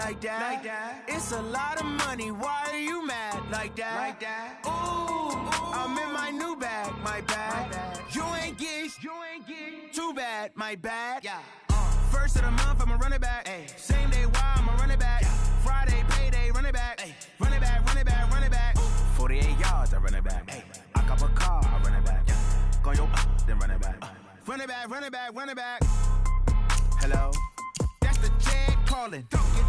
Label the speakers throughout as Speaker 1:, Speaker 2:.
Speaker 1: like that. It's a lot of money, why are you mad like that? Ooh, I'm in my new bag, my bad. You ain't get too bad, my bad. Yeah. First of the month, I'ma run it back. Ay. Same day, why I'ma run it back. Friday, payday, run it back. Ay. Run it back, run it back, run it back. 48 yards, I run it back. Ay. I cop a car, I run it back. Go yo, then run it back. Run it back, run it back, run it back. Hello? That's the jag calling.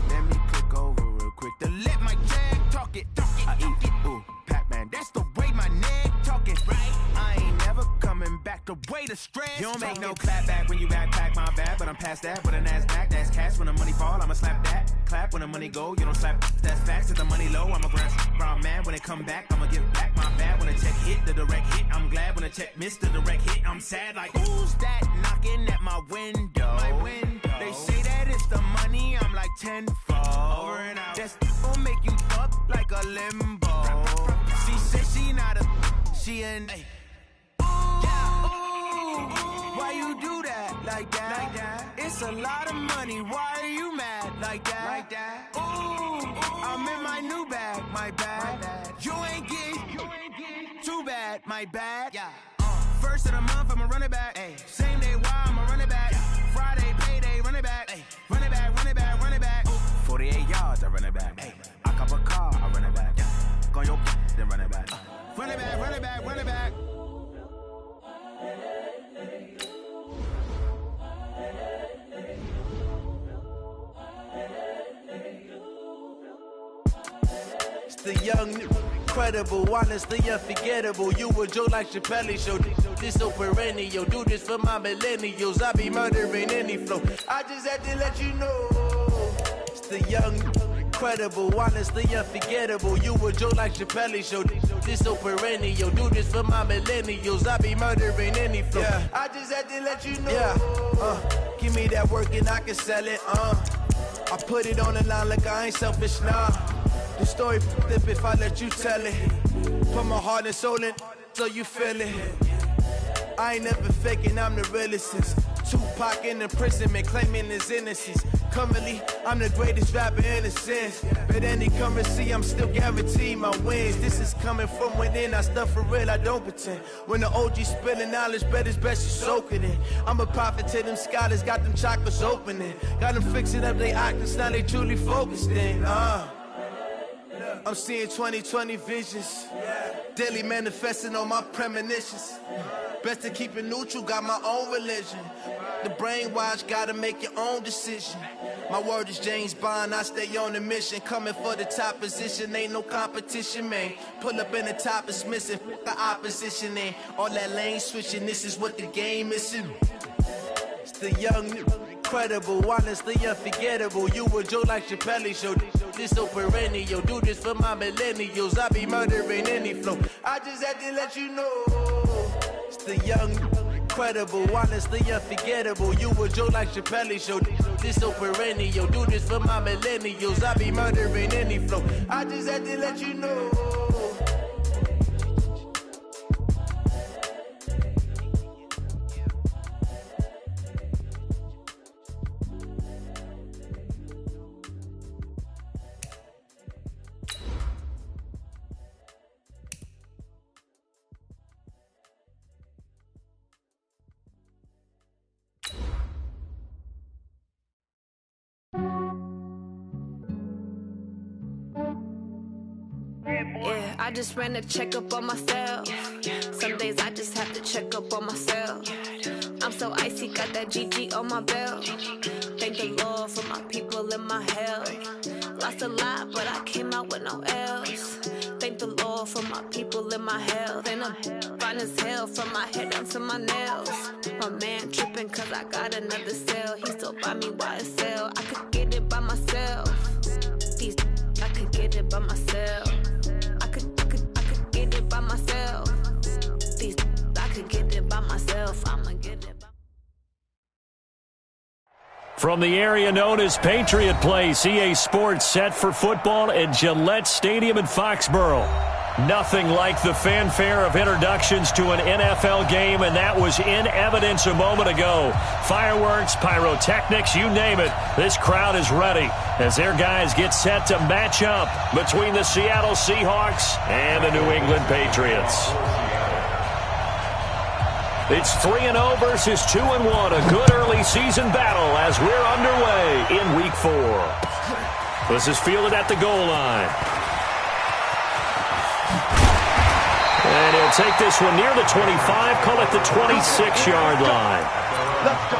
Speaker 1: Let me click over real quick to let my jag talk it. I eat it, ooh, Pac-Man. That's the way my neck talking. Right? I ain't never coming back the way the stress. You don't make no clap back when you backpack, my bad. But I'm past that with a NASDAQ. That's cash when the money fall, I'ma slap that. Clap when the money go, you don't slap. That's facts. If the money low, I'ma grab brown man. When it come back, I'ma give back my bad. When the check hit, the direct hit. I'm glad when the check missed the direct hit. I'm sad like, who's that knocking at my window? My window. They say that it's the money, I'm like tenfold. Over and out. That's gon' make you up like a limbo. She said she not a, she an. Why you do that like that? It's a lot of money, why are you mad like that? Ooh, I'm in my new bag, my bad. You ain't get too bad, my bad. Yeah. First of the month, I'ma run it back. Ay. Same day, why I'ma run it back. Friday, payday, run it back. Ay. Run it back, run it back, run it back. 48 yards, I run it back. Ay. I cop a car, I run it back. Go yo, then run it back. Run it back, run it back, run it back.
Speaker 2: It's the young, incredible, honestly unforgettable. You a joke like Chappelle Show. This so perennial. Do this for my millennials. I be murdering any flow. I just had to let you know. It's the young, incredible, honestly unforgettable. You a joke like Chappelle Show. This so perennial. Do this for my millennials. I be murdering any flow. Yeah. I just had to let you know. Yeah. Give me that work and I can sell it. I put it on the line like I ain't selfish, nah. The story flip if I let you tell it. Put my heart and soul in so you feel it. I ain't never faking, I'm the realest since Tupac in imprisonment, claiming his innocence. Currently, I'm the greatest rapper in a sense. But any currency, I'm still guaranteed my wins. This is coming from within, I stuff for real, I don't pretend. When the OG spilling knowledge, bet it's best you soak it in. I'm a prophet to them scholars, got them chakras opening. Got them fixing up their octaves, now they truly focused in. I'm seeing 2020 visions. Daily manifesting on my premonitions. Best to keep it neutral, got my own religion. The brainwash, gotta make your own decision. My word is James Bond, I stay on the mission. Coming for the top position, ain't no competition, man. Pull up in the top, it's missing, the opposition ain't. All that lane switching, this is what the game is. It's the young, incredible, honestly unforgettable. You a joke like Chappelle Show. This so perennial. Do this for my millennials. I be murdering any flow. I just had to let you know. It's the young, incredible, honestly unforgettable. You a joke like Chappelle Show. This so perennial. Do this for my millennials. I be murdering any flow. I just had to let you know.
Speaker 3: Yeah, I just ran a checkup on myself. Some days I just have to check up on myself. I'm so icy, got that GG on my belt. Thank the Lord for my people and my health. Lost a lot, but I came out with no L's. Thank the Lord for my people and my health. And I'm fine as hell from my head down to my nails. My man tripping cause I got another cell. He still buy me YSL. I could get it by myself. These I could get it by myself. I could get it by myself. These I could get it by myself. I'ma get it by
Speaker 4: From the area known as Patriot Place, EA Sports set for football at Gillette Stadium in Foxborough. Nothing like the fanfare of introductions to an NFL game, and that was in evidence a moment ago. Fireworks, pyrotechnics, you name it. This crowd is ready as their guys get set to match up between the Seattle Seahawks and the New England Patriots. It's 3-0 versus 2-1, a good early season battle as we're underway in Week 4. This is fielded at the goal line. And he'll take this one near the 25, call it the 26-yard line.
Speaker 2: Let's go.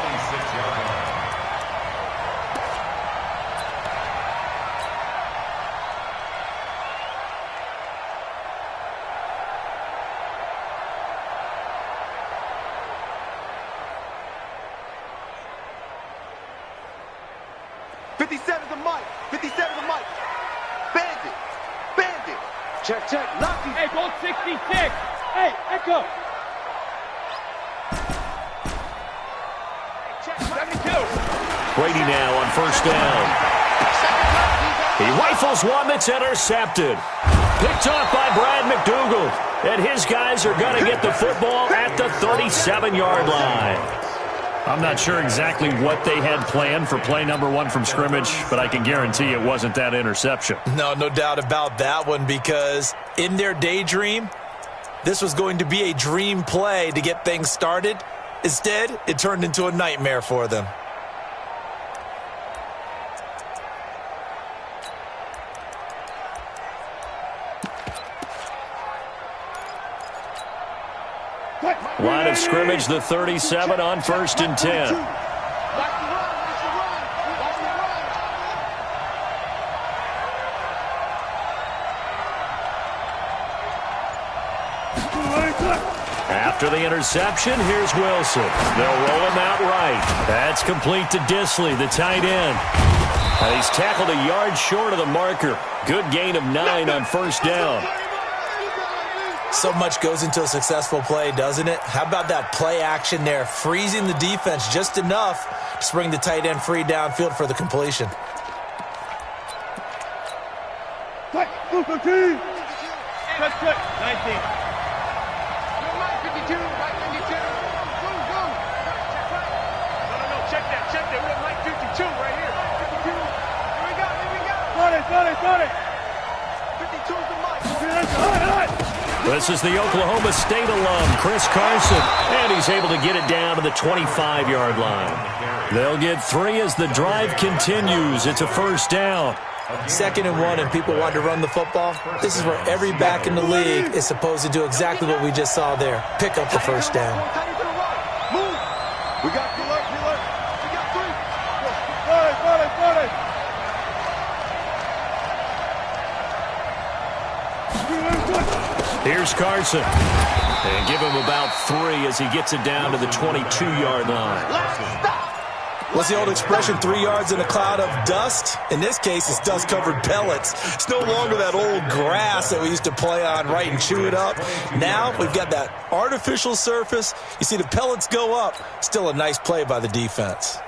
Speaker 2: 57 to Mike. 57 to Mike. Bandit. Bandit. Check, check. Lucky.
Speaker 5: Hey, goal 66. Hey, Echo. 72.
Speaker 4: Brady now on first down. He rifles one that's intercepted. Picked off by Brad McDougal. And his guys are going to get the football at the 37-yard line. I'm not sure exactly what they had planned for play number 1 from scrimmage, but I can guarantee it wasn't that interception.
Speaker 6: No doubt about that one, because in their daydream, this was going to be a dream play to get things started. Instead, it turned into a nightmare for them.
Speaker 4: Line of scrimmage, the 37 on 1st and 10. After the interception, here's Wilson. They'll roll him out right. That's complete to Disley, the tight end. And he's tackled a yard short of the marker. Good gain of 9 on first down.
Speaker 6: So much goes into a successful play, doesn't it? How about that play action there, freezing the defense just enough to bring the tight end free downfield for the completion.
Speaker 5: Cut, 19. No, check that. We have Mike 52 right here. 52. Here we go. Got it. 52 is the Mike.
Speaker 4: This is the Oklahoma State alum, Chris Carson, and he's able to get it down to the 25-yard line. They'll get 3 as the drive continues. It's a first down.
Speaker 6: 2nd and 1, and people want to run the football. This is where every back in the league is supposed to do exactly what we just saw there. Pick up the first down.
Speaker 2: We got Gillard. We got 3.
Speaker 5: Got it.
Speaker 4: Here's Carson. And give him about 3 as he gets it down to the 22-yard line.
Speaker 6: What's the old expression, 3 yards in a cloud of dust? In this case, it's dust-covered pellets. It's no longer that old grass that we used to play on, right, and chew it up. Now we've got that artificial surface. You see the pellets go up. Still a nice play by the defense.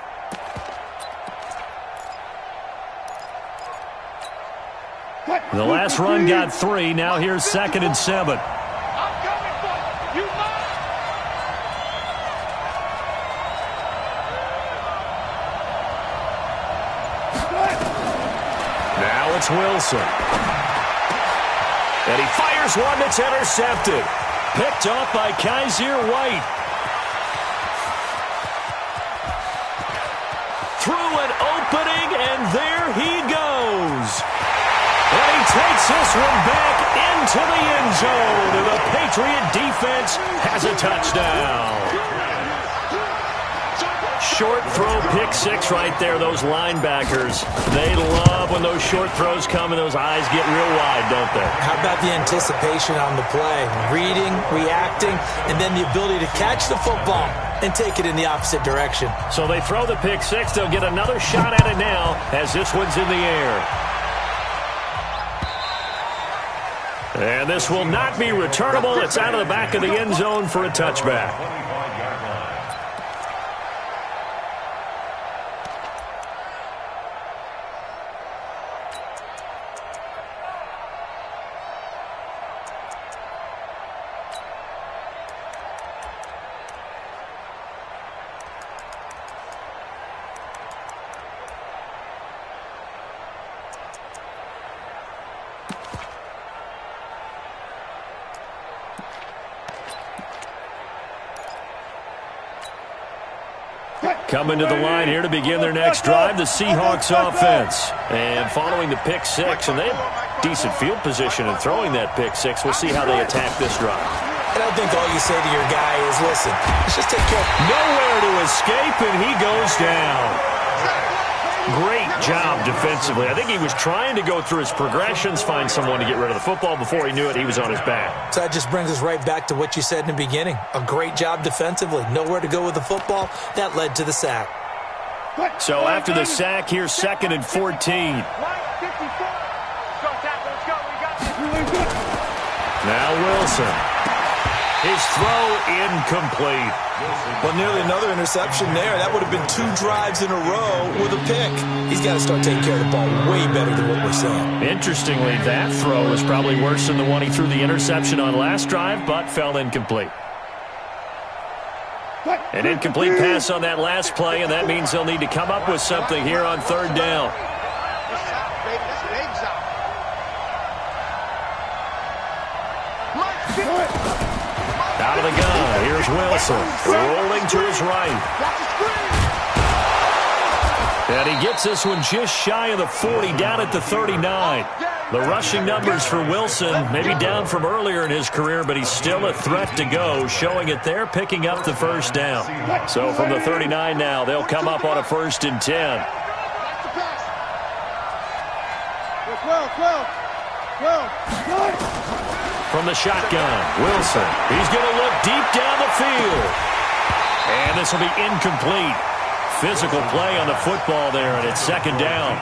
Speaker 4: The last run got 3. Now here's 2nd and 7.
Speaker 5: I'm coming for you.
Speaker 4: Now it's Wilson. And he fires one that's intercepted. Picked off by Kaiser White. Through an opening, and there he goes. And he takes this one back into the end zone. And the Patriot defense has a touchdown. Short throw, pick 6 right there. Those linebackers, they love when those short throws come and those eyes get real wide, don't they?
Speaker 6: How about the anticipation on the play? Reading, reacting, and then the ability to catch the football and take it in the opposite direction.
Speaker 4: So they throw the pick 6. They'll get another shot at it now as this one's in the air. And this will not be returnable. It's out of the back of the end zone for a touchback. Coming to the line here to begin their next drive, the Seahawks offense. And following the pick six, and they have decent field position in throwing that pick six. We'll see how they attack this drive.
Speaker 6: And I think all you say to your guy is, listen, let's just take care.
Speaker 4: Nowhere to escape, and he goes down. Great job defensively. I think he was trying to go through his progressions, find someone to get rid of the football. Before he knew it, he was on his back.
Speaker 6: So that just brings us right back to what you said in the beginning. A great job defensively. Nowhere to go with the football. That led to the sack.
Speaker 4: So after the sack, here's 2nd and 14. Now Wilson. His throw incomplete.
Speaker 6: Well, nearly another interception there. That would have been 2 drives in a row with a pick. He's got to start taking care of the ball way better than what we're seeing.
Speaker 4: Interestingly, that throw was probably worse than the one he threw the interception on last drive, but fell incomplete. An incomplete pass on that last play, and that means they'll need to come up with something here on 3rd down. Out of the gun, here's Wilson, rolling to his right. And he gets this one just shy of the 40, down at the 39. The rushing numbers for Wilson, maybe down from earlier in his career, but he's still a threat to go, showing it there, picking up the 1st down. So from the 39 now, they'll come up on a 1st and 10. From the shotgun, Wilson. He's going to look deep down the field. And this will be incomplete. Physical play on the football there, and it's 2nd down.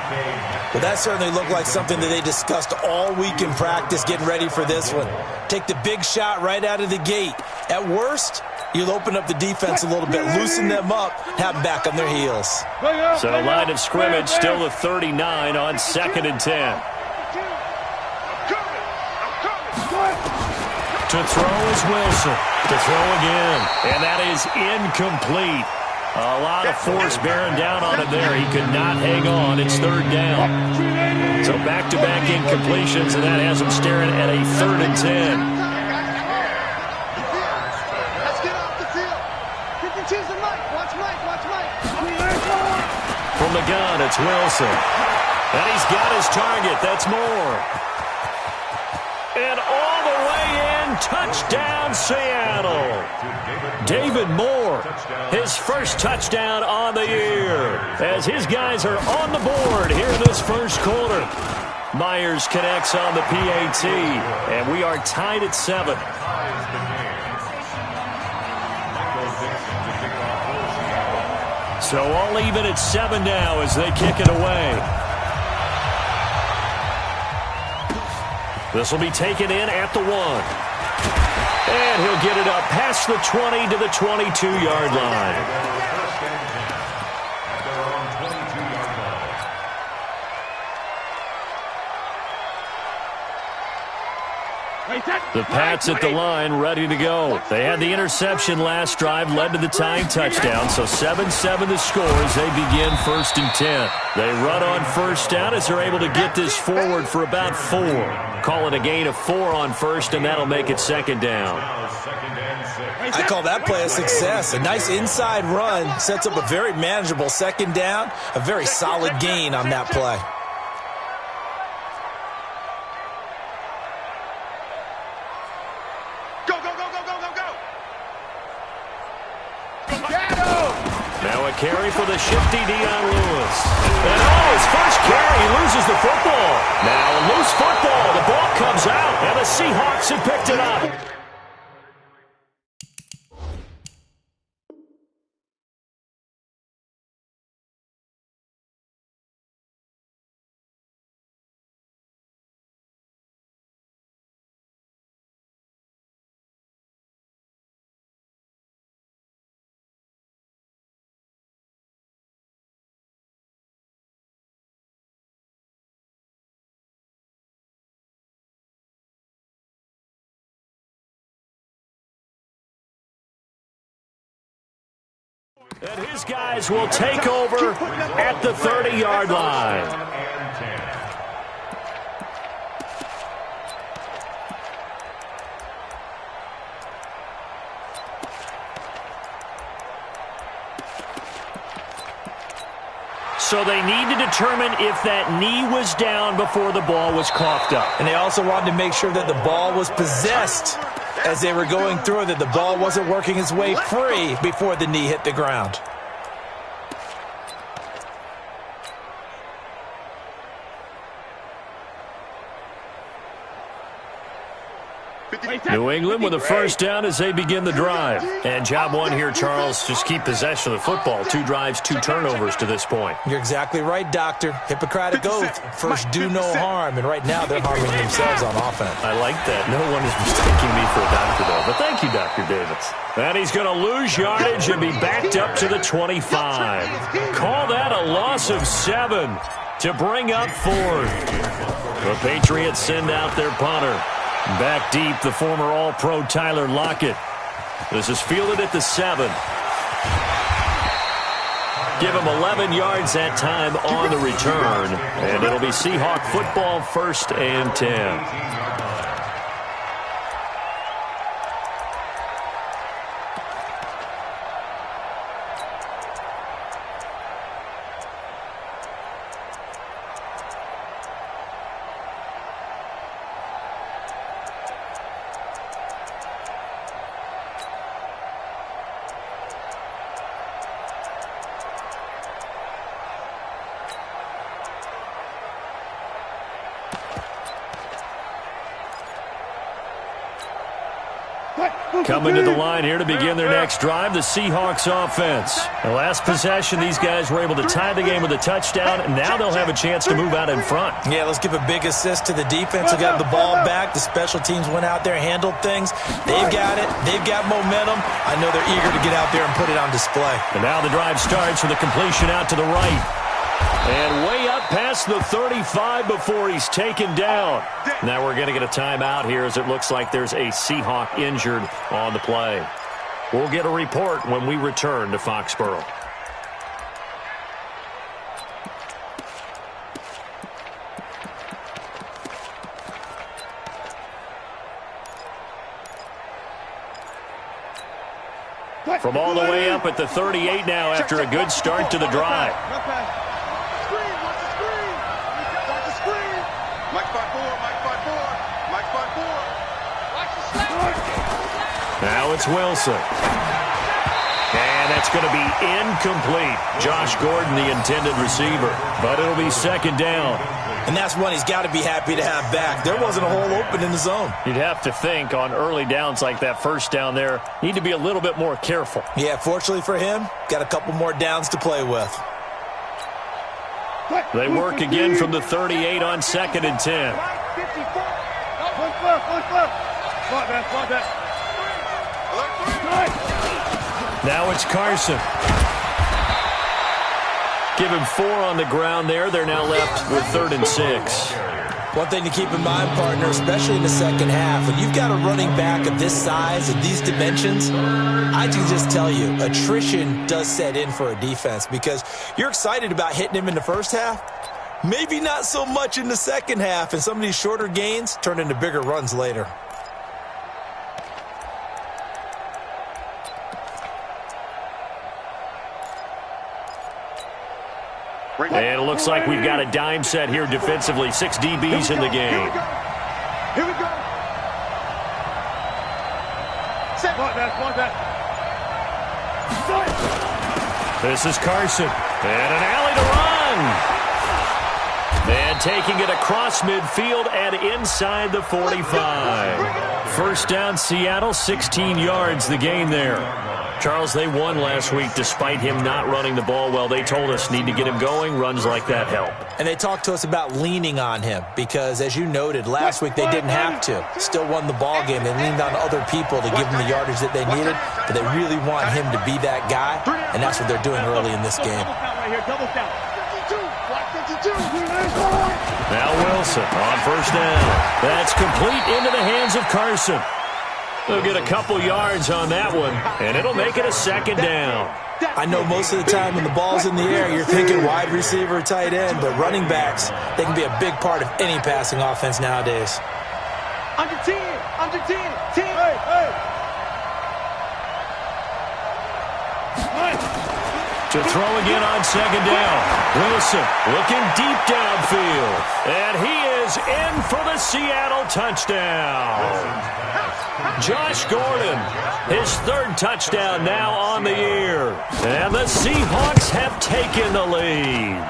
Speaker 6: Well, that certainly looked like something that they discussed all week in practice, getting ready for this one. Take the big shot right out of the gate. At worst, you'll open up the defense a little bit, loosen them up, have them back on their heels.
Speaker 4: So line of scrimmage still the 39 on 2nd and 10. To throw is Wilson. To throw again. And that is incomplete. A lot of force bearing down on him there. He could not hang on. It's 3rd down. So back-to-back incompletions, and that has him staring at a 3rd and 10.
Speaker 5: Let's get off the field. You can choose the Mike. Watch Mike. Watch Mike.
Speaker 4: From the gun, it's Wilson. And he's got his target. That's Moore. And all the way in, touchdown Seattle. David Moore, his first touchdown on the year, as his guys are on the board here in this 1st quarter. Myers connects on the PAT, and we are tied at 7. So all even at 7 now as they kick it away. This will be taken in at the 1. And he'll get it up past the 20 to the 22-yard line. The Pats at the line, ready to go. They had the interception last drive, led to the tying touchdown, so 7-7 the score as they begin 1st and 10. They run on 1st down as they're able to get this forward for about 4. Call it a gain of 4 on 1st, and that'll make it 2nd down.
Speaker 6: I call that play a success. A nice inside run sets up a very manageable 2nd down, a very solid gain on that play.
Speaker 4: Carry for the shifty Dion Lewis. And his first carry, he loses the football. Now a loose football, the ball comes out, and the Seahawks have picked it up. And his guys will take over at the 30-yard line. So they need to determine if that knee was down before the ball was coughed up.
Speaker 6: And they also wanted to make sure that the ball was possessed as they were going through, that the ball wasn't working its way free before the knee hit the ground.
Speaker 4: New England with a first down as they begin the drive. And job one here, Charles, just keep possession of the football. 2 drives, 2 turnovers to this point.
Speaker 6: You're exactly right, Doctor. Hippocratic oath. First, do no harm. And right now, they're harming themselves on offense.
Speaker 4: I like that. No one is mistaking me for a doctor, though. But thank you, Dr. Davis. And he's going to lose yardage and be backed up to the 25. Call that a loss of 7 to bring up 4th. The Patriots send out their punter. Back deep, the former All-Pro Tyler Lockett. This is fielded at the 7. Give him 11 yards that time on the return. And it'll be Seahawk football, 1st and 10. Coming to the line here to begin their next drive, the Seahawks offense. The last possession, these guys were able to tie the game with a touchdown, and now they'll have a chance to move out in front.
Speaker 6: Yeah, let's give a big assist to the defense who got the ball back. The special teams went out there, handled things. They've got it. They've got momentum. I know they're eager to get out there and put it on display.
Speaker 4: And now the drive starts with a completion out to the right. And way up past the 35 before he's taken down. Now we're going to get a timeout here as it looks like there's a Seahawk injured on the play. We'll get a report when we return to Foxborough. From all the way up at the 38 now after a good start to the drive. Now it's Wilson. And that's going to be incomplete. Josh Gordon, the intended receiver. But it'll be 2nd down.
Speaker 6: And that's one he's got to be happy to have back. There wasn't a hole open in the zone.
Speaker 4: You'd have to think on early downs like that first down there, need to be a little bit more careful.
Speaker 6: Yeah, fortunately for him, got a couple more downs to play with.
Speaker 4: They work again from the 38 on 2nd and 10. Now it's Carson. Give him 4 on the ground there. They're now left with 3rd and 6.
Speaker 6: One thing to keep in mind, partner, especially in the second half, when you've got a running back of this size and these dimensions, I can just tell you, attrition does set in for a defense because you're excited about hitting him in the first half. Maybe not so much in the second half, and some of these shorter gains turn into bigger runs later.
Speaker 4: And it looks like we've got a dime set here defensively. 6 DBs in the game.
Speaker 5: Here we go.
Speaker 4: This is Carson. And an alley to run. And taking it across midfield and inside the 45. First down, Seattle, 16 yards the gain there. Charles, they won last week despite him not running the ball well. They told us need to get him going. Runs like that help.
Speaker 6: And they talked to us about leaning on him because, as you noted, last week they didn't have to. Still won the ball game. They leaned on other people to give them the yardage that they needed, but they really want him to be that guy, and that's what they're doing early in this game.
Speaker 4: Now Wilson on first down. That's complete into the hands of Carson. They'll get a couple yards on that one, and it'll make it a 2nd down.
Speaker 6: I know most of the time when the ball's in the air, you're thinking wide receiver, tight end, but running backs, they can be a big part of any passing offense nowadays.
Speaker 5: Under 10, 10. Hey.
Speaker 4: To throw again on second down. Wilson looking deep downfield. And he is in for the Seattle touchdown. Josh Gordon, his third touchdown now on the year. And the Seahawks have taken the lead.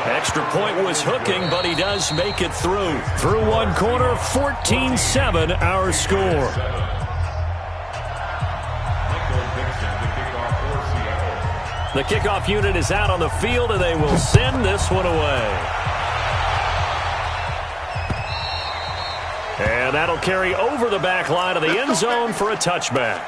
Speaker 4: Extra point was hooking, but he does make it through. Through one quarter, 14-7 our score. The kickoff unit is out on the field, and they will send this one away. And that'll carry over the back line of the end zone for a touchback.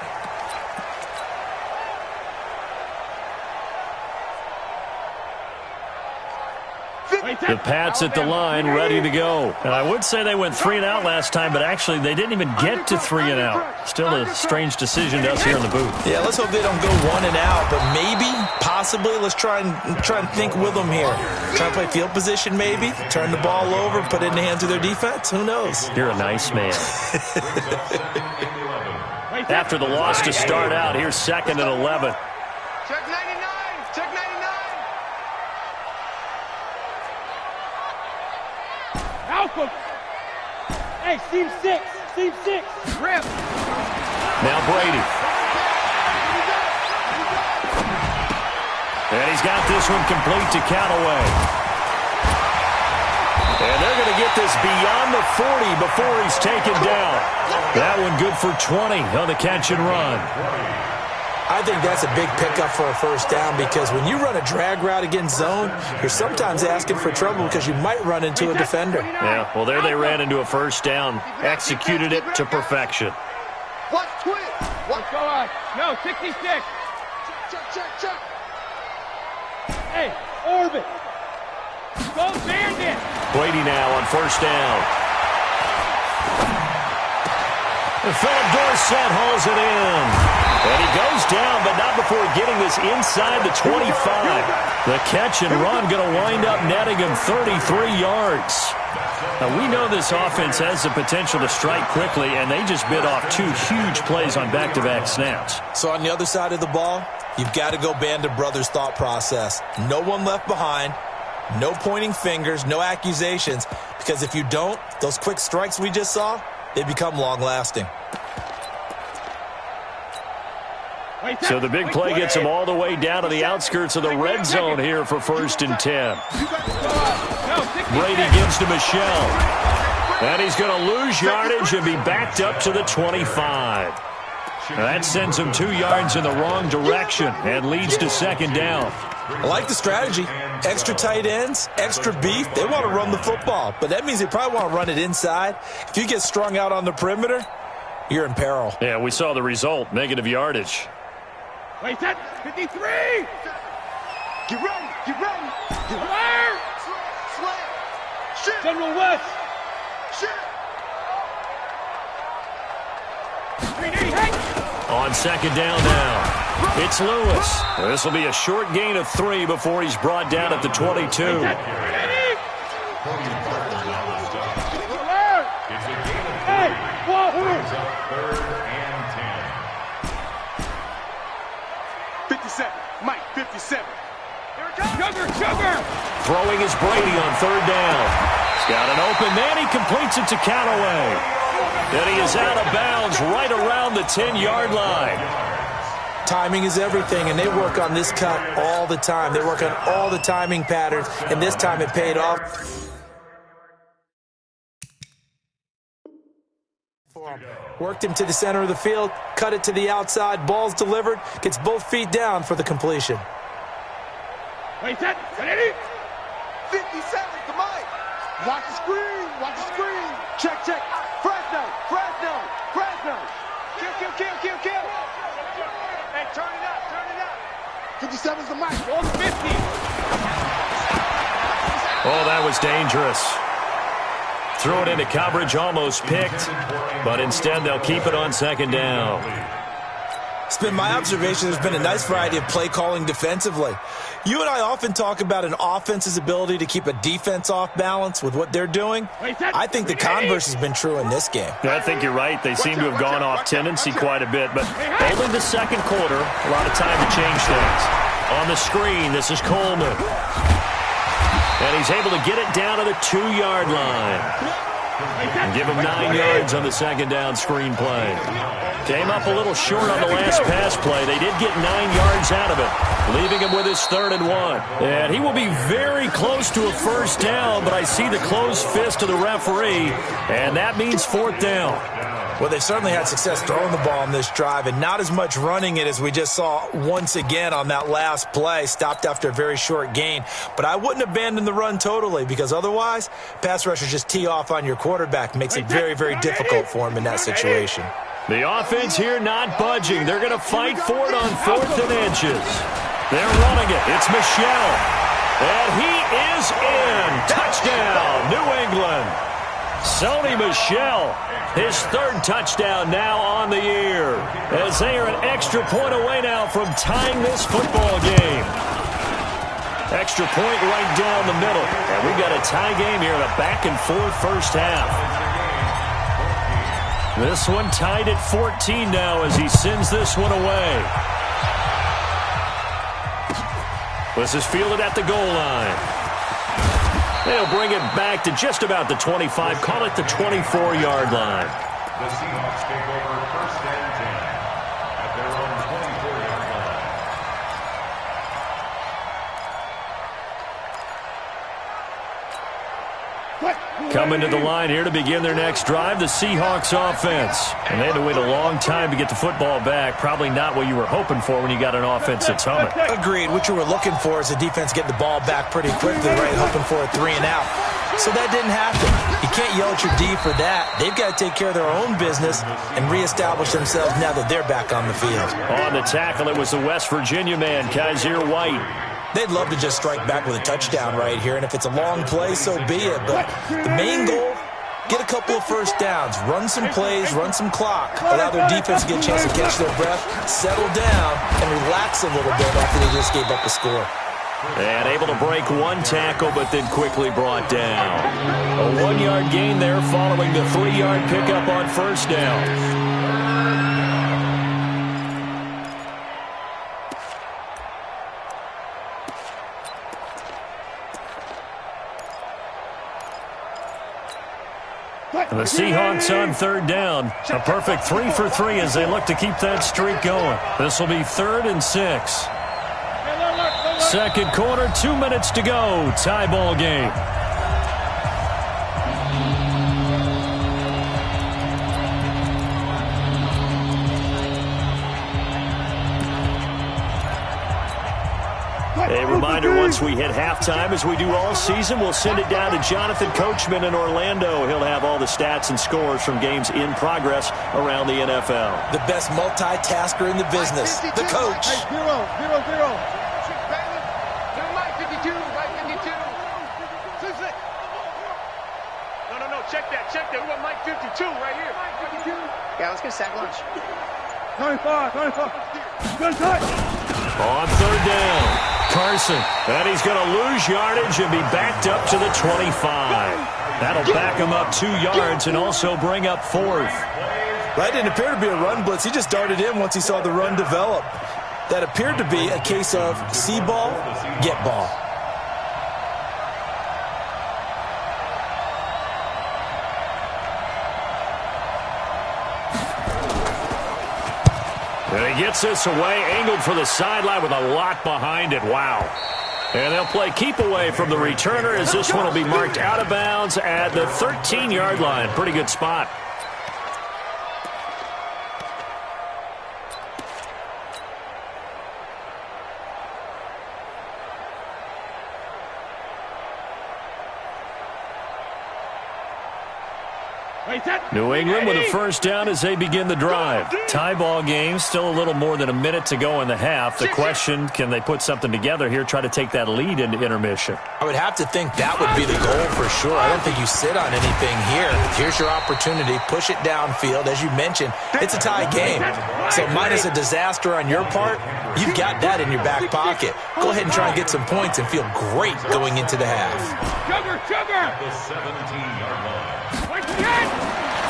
Speaker 4: The Pats at the line, ready to go. And I would say they went 3-and-out last time, but actually they didn't even get to 3-and-out. Still a strange decision to us here in the booth.
Speaker 6: Yeah, let's hope they don't go 1-and-out, but maybe, possibly, let's try and think with them here. Try to play field position, maybe. Turn the ball over, put it in the hands of their defense. Who knows?
Speaker 4: You're a nice man. After the loss to start out, here's 2nd and 11.
Speaker 5: Check 99. Check 99. Alpha. Hey, seam 6. Seam 6. Rip.
Speaker 4: Now Brady. And he's got this one complete to Callaway. And they're going to get this beyond the 40 before he's taken down. That one good for 20 on the catch and run.
Speaker 6: I think that's a big pickup for a first down because when you run a drag route against zone, you're sometimes asking for trouble because you might run into a defender.
Speaker 4: Yeah, well, there they ran into a first down. Executed it to perfection.
Speaker 5: Watch twist. What's going on? No, 66. Check. Hey, orbit. Go bandit.
Speaker 4: Brady now on first down. Philip Dorsett hauls it in. And he goes down, but not before getting this inside the 25. The catch and run going to wind up netting him 33 yards. Now, we know this offense has the potential to strike quickly, and they just bit off 2 huge plays on back-to-back snaps.
Speaker 6: So on the other side of the ball, you've got to go Band of Brothers thought process. No one left behind. No pointing fingers, no accusations, because if you don't, those quick strikes we just saw, they become long-lasting.
Speaker 4: So the big play gets him all the way down to the outskirts of the red zone here for 1st and 10. Brady gives to Michelle. And he's going to lose yardage and be backed up to the 25. That sends him 2 yards in the wrong direction and leads to 2nd down.
Speaker 6: I like the strategy. Extra tight ends, extra beef. They want to run the football, but that means they probably want to run it inside. If you get strung out on the perimeter, you're in peril.
Speaker 4: Yeah, we saw the result, negative yardage.
Speaker 5: Wait, that's 53. Get ready. Get ready. Shit. General West. Shit.
Speaker 4: On 2nd down now. It's Lewis. This will be a short gain of 3 before he's brought down at the 22.
Speaker 5: Mike, 57. Sugar.
Speaker 4: Throwing is Brady on 3rd down. He's got an open man. He completes it to Callaway. And he is out of bounds right around the 10-yard line.
Speaker 6: Timing is everything, and they work on this cut all the time. They work on all the timing patterns, and this time it paid off. Worked him to the center of the field, cut it to the outside, ball's delivered, gets both feet down for the completion.
Speaker 5: Wait, that, 57 to Mike. Watch the screen. Check. Fresno. Kill. Hey, turn it up. 57's the Mike. On 50.
Speaker 4: Oh, that was dangerous. Throw it into coverage, almost picked, but instead they'll keep it on 2nd down.
Speaker 6: It's been my observation there's been a nice variety of play calling defensively. You and I often talk about an offense's ability to keep a defense off balance with what they're doing. I think the converse has been true in this game.
Speaker 4: I think you're right. They seem to have gone off tendency quite a bit, but only the 2nd quarter, a lot of time to change things. On the screen, this is Coleman. And he's able to get it down to the 2-yard line. And give him 9 yards on the second down screen play. Came up a little short on the last pass play. They did get 9 yards out of it, leaving him with his 3rd and 1. And he will be very close to a first down, but I see the closed fist of the referee, and that means 4th down.
Speaker 6: Well, they certainly had success throwing the ball on this drive and not as much running it as we just saw once again on that last play. Stopped after a very short gain. But I wouldn't abandon the run totally because otherwise, pass rushers just tee off on your quarterback. Makes it very, very difficult for him in that situation.
Speaker 4: The offense here not budging. They're going to fight for it on 4th and inches. They're running it. It's Michel. And he is in. Touchdown, New England. Sony Michel, his 3rd touchdown now on the year, as they are an extra point away now from tying this football game. Extra point right down the middle, and we've got a tie game here in a back-and-forth first half. This one tied at 14 now as he sends this one away. This is fielded at the goal line. They'll bring it back to just about the 25. Call it the 24-yard line.
Speaker 7: The Seahawks take over 1st and 10 at their own 24-yard line.
Speaker 4: Coming to the line here to begin their next drive, the Seahawks offense. And they had to wait a long time to get the football back. Probably not what you were hoping for when you got an offense that's humming.
Speaker 6: Agreed. What you were looking for is the defense getting the ball back pretty quickly, right? Hoping for a 3 and out. So that didn't happen. You can't yell at your D for that. They've got to take care of their own business and reestablish themselves now that they're back on the field.
Speaker 4: On the tackle, it was the West Virginia man, Kaiser White.
Speaker 6: They'd love to just strike back with a touchdown right here, and if it's a long play, so be it. But the main goal, get a couple of first downs, run some plays, run some clock, allow their defense to get a chance to catch their breath, settle down, and relax a little bit after they just gave up the score.
Speaker 4: And able to break one tackle, but then quickly brought down. A 1-yard gain there following the 3-yard pickup on first down. And the Seahawks on 3rd down. A perfect 3 for 3 as they look to keep that streak going. This will be 3rd and 6. Second quarter, 2 minutes to go. Tie ball game. A reminder, once we hit halftime, as we do all season, we'll send it down to Jonathan Coachman in Orlando. He'll have all the stats and scores from games in progress around the NFL.
Speaker 6: The best multitasker in the business, the coach.
Speaker 5: 0-0-0. Right 52, right 52. No, check that. We want Mike 52 right here.
Speaker 8: Yeah, let's get sack lunch.
Speaker 5: 25. Good touch.
Speaker 4: On 3rd down, Carson, and he's going to lose yardage and be backed up to the 25. That'll back him up 2 yards and also bring up 4th.
Speaker 6: That didn't appear to be a run blitz. He just darted in once he saw the run develop. That appeared to be a case of see ball, get ball.
Speaker 4: And he gets this away, angled for the sideline with a lot behind it. Wow. And they'll play keep away from the returner as this one will be marked out of bounds at the 13-yard line. Pretty good spot. New England with a first down as they begin the drive. Tie ball game, still a little more than a minute to go in the half. The question, can they put something together here, try to take that lead into intermission?
Speaker 6: I would have to think that would be the goal for sure. I don't think you sit on anything here. Here's your opportunity. Push it downfield. As you mentioned, it's a tie game. So minus a disaster on your part, you've got that in your back pocket. Go ahead and try and get some points and feel great going into the half.
Speaker 5: Sugar!
Speaker 7: The 17-yard line.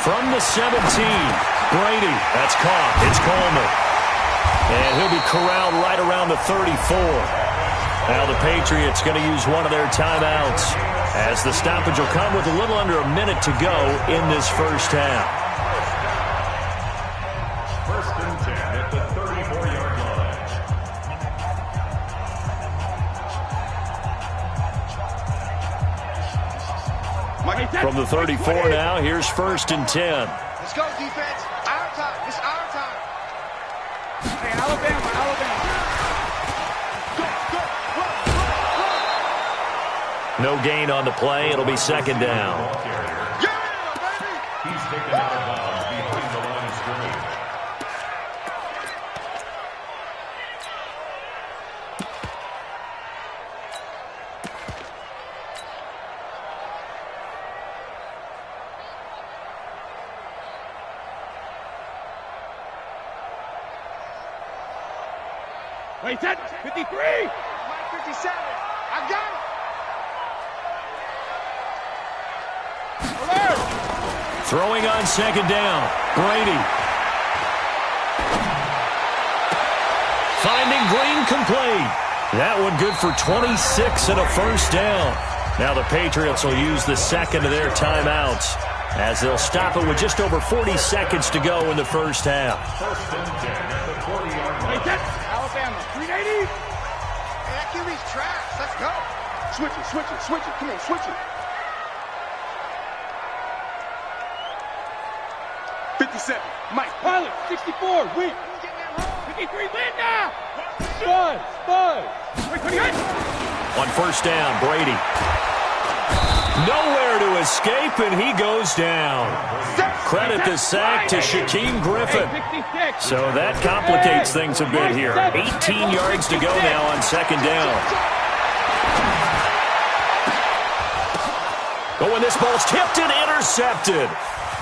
Speaker 4: From the 17, Brady. That's caught. It's Coleman. And he'll be corralled right around the 34. Now the Patriots going to use one of their timeouts, as the stoppage will come with a little under a minute to go in this first half.
Speaker 7: First and 10 at the 34-yard line.
Speaker 4: From the 34 now, here's first and 10.
Speaker 8: Let's go, defense. Our time. It's our time.
Speaker 5: Hey, Alabama.
Speaker 4: No gain on the play. It'll be second down.
Speaker 7: He's taken out of bounds behind the line of scrimmage.
Speaker 5: Wait, 10, 53.
Speaker 8: 57. I got it.
Speaker 4: Throwing on second down. Brady. Finding Green complete. That one good for 26 and a first down. Now the Patriots will use the second of their timeouts, as they'll stop it with just over 40 seconds to go in the first half.
Speaker 7: First and 10 at the 40-yard line.
Speaker 5: Alabama, 380.
Speaker 8: Hey, that QB's trash. Let's go.
Speaker 5: Switch it. Come on, switch it. 57. Mike Pilot, 64. Win. 53. Win now. Spud.
Speaker 4: On first down, Brady. Nowhere to escape, and he goes down. Credit the sack to Shaquem Griffin. So that complicates things a bit here. 18 yards to go now on second down. Oh, and this ball's tipped and intercepted.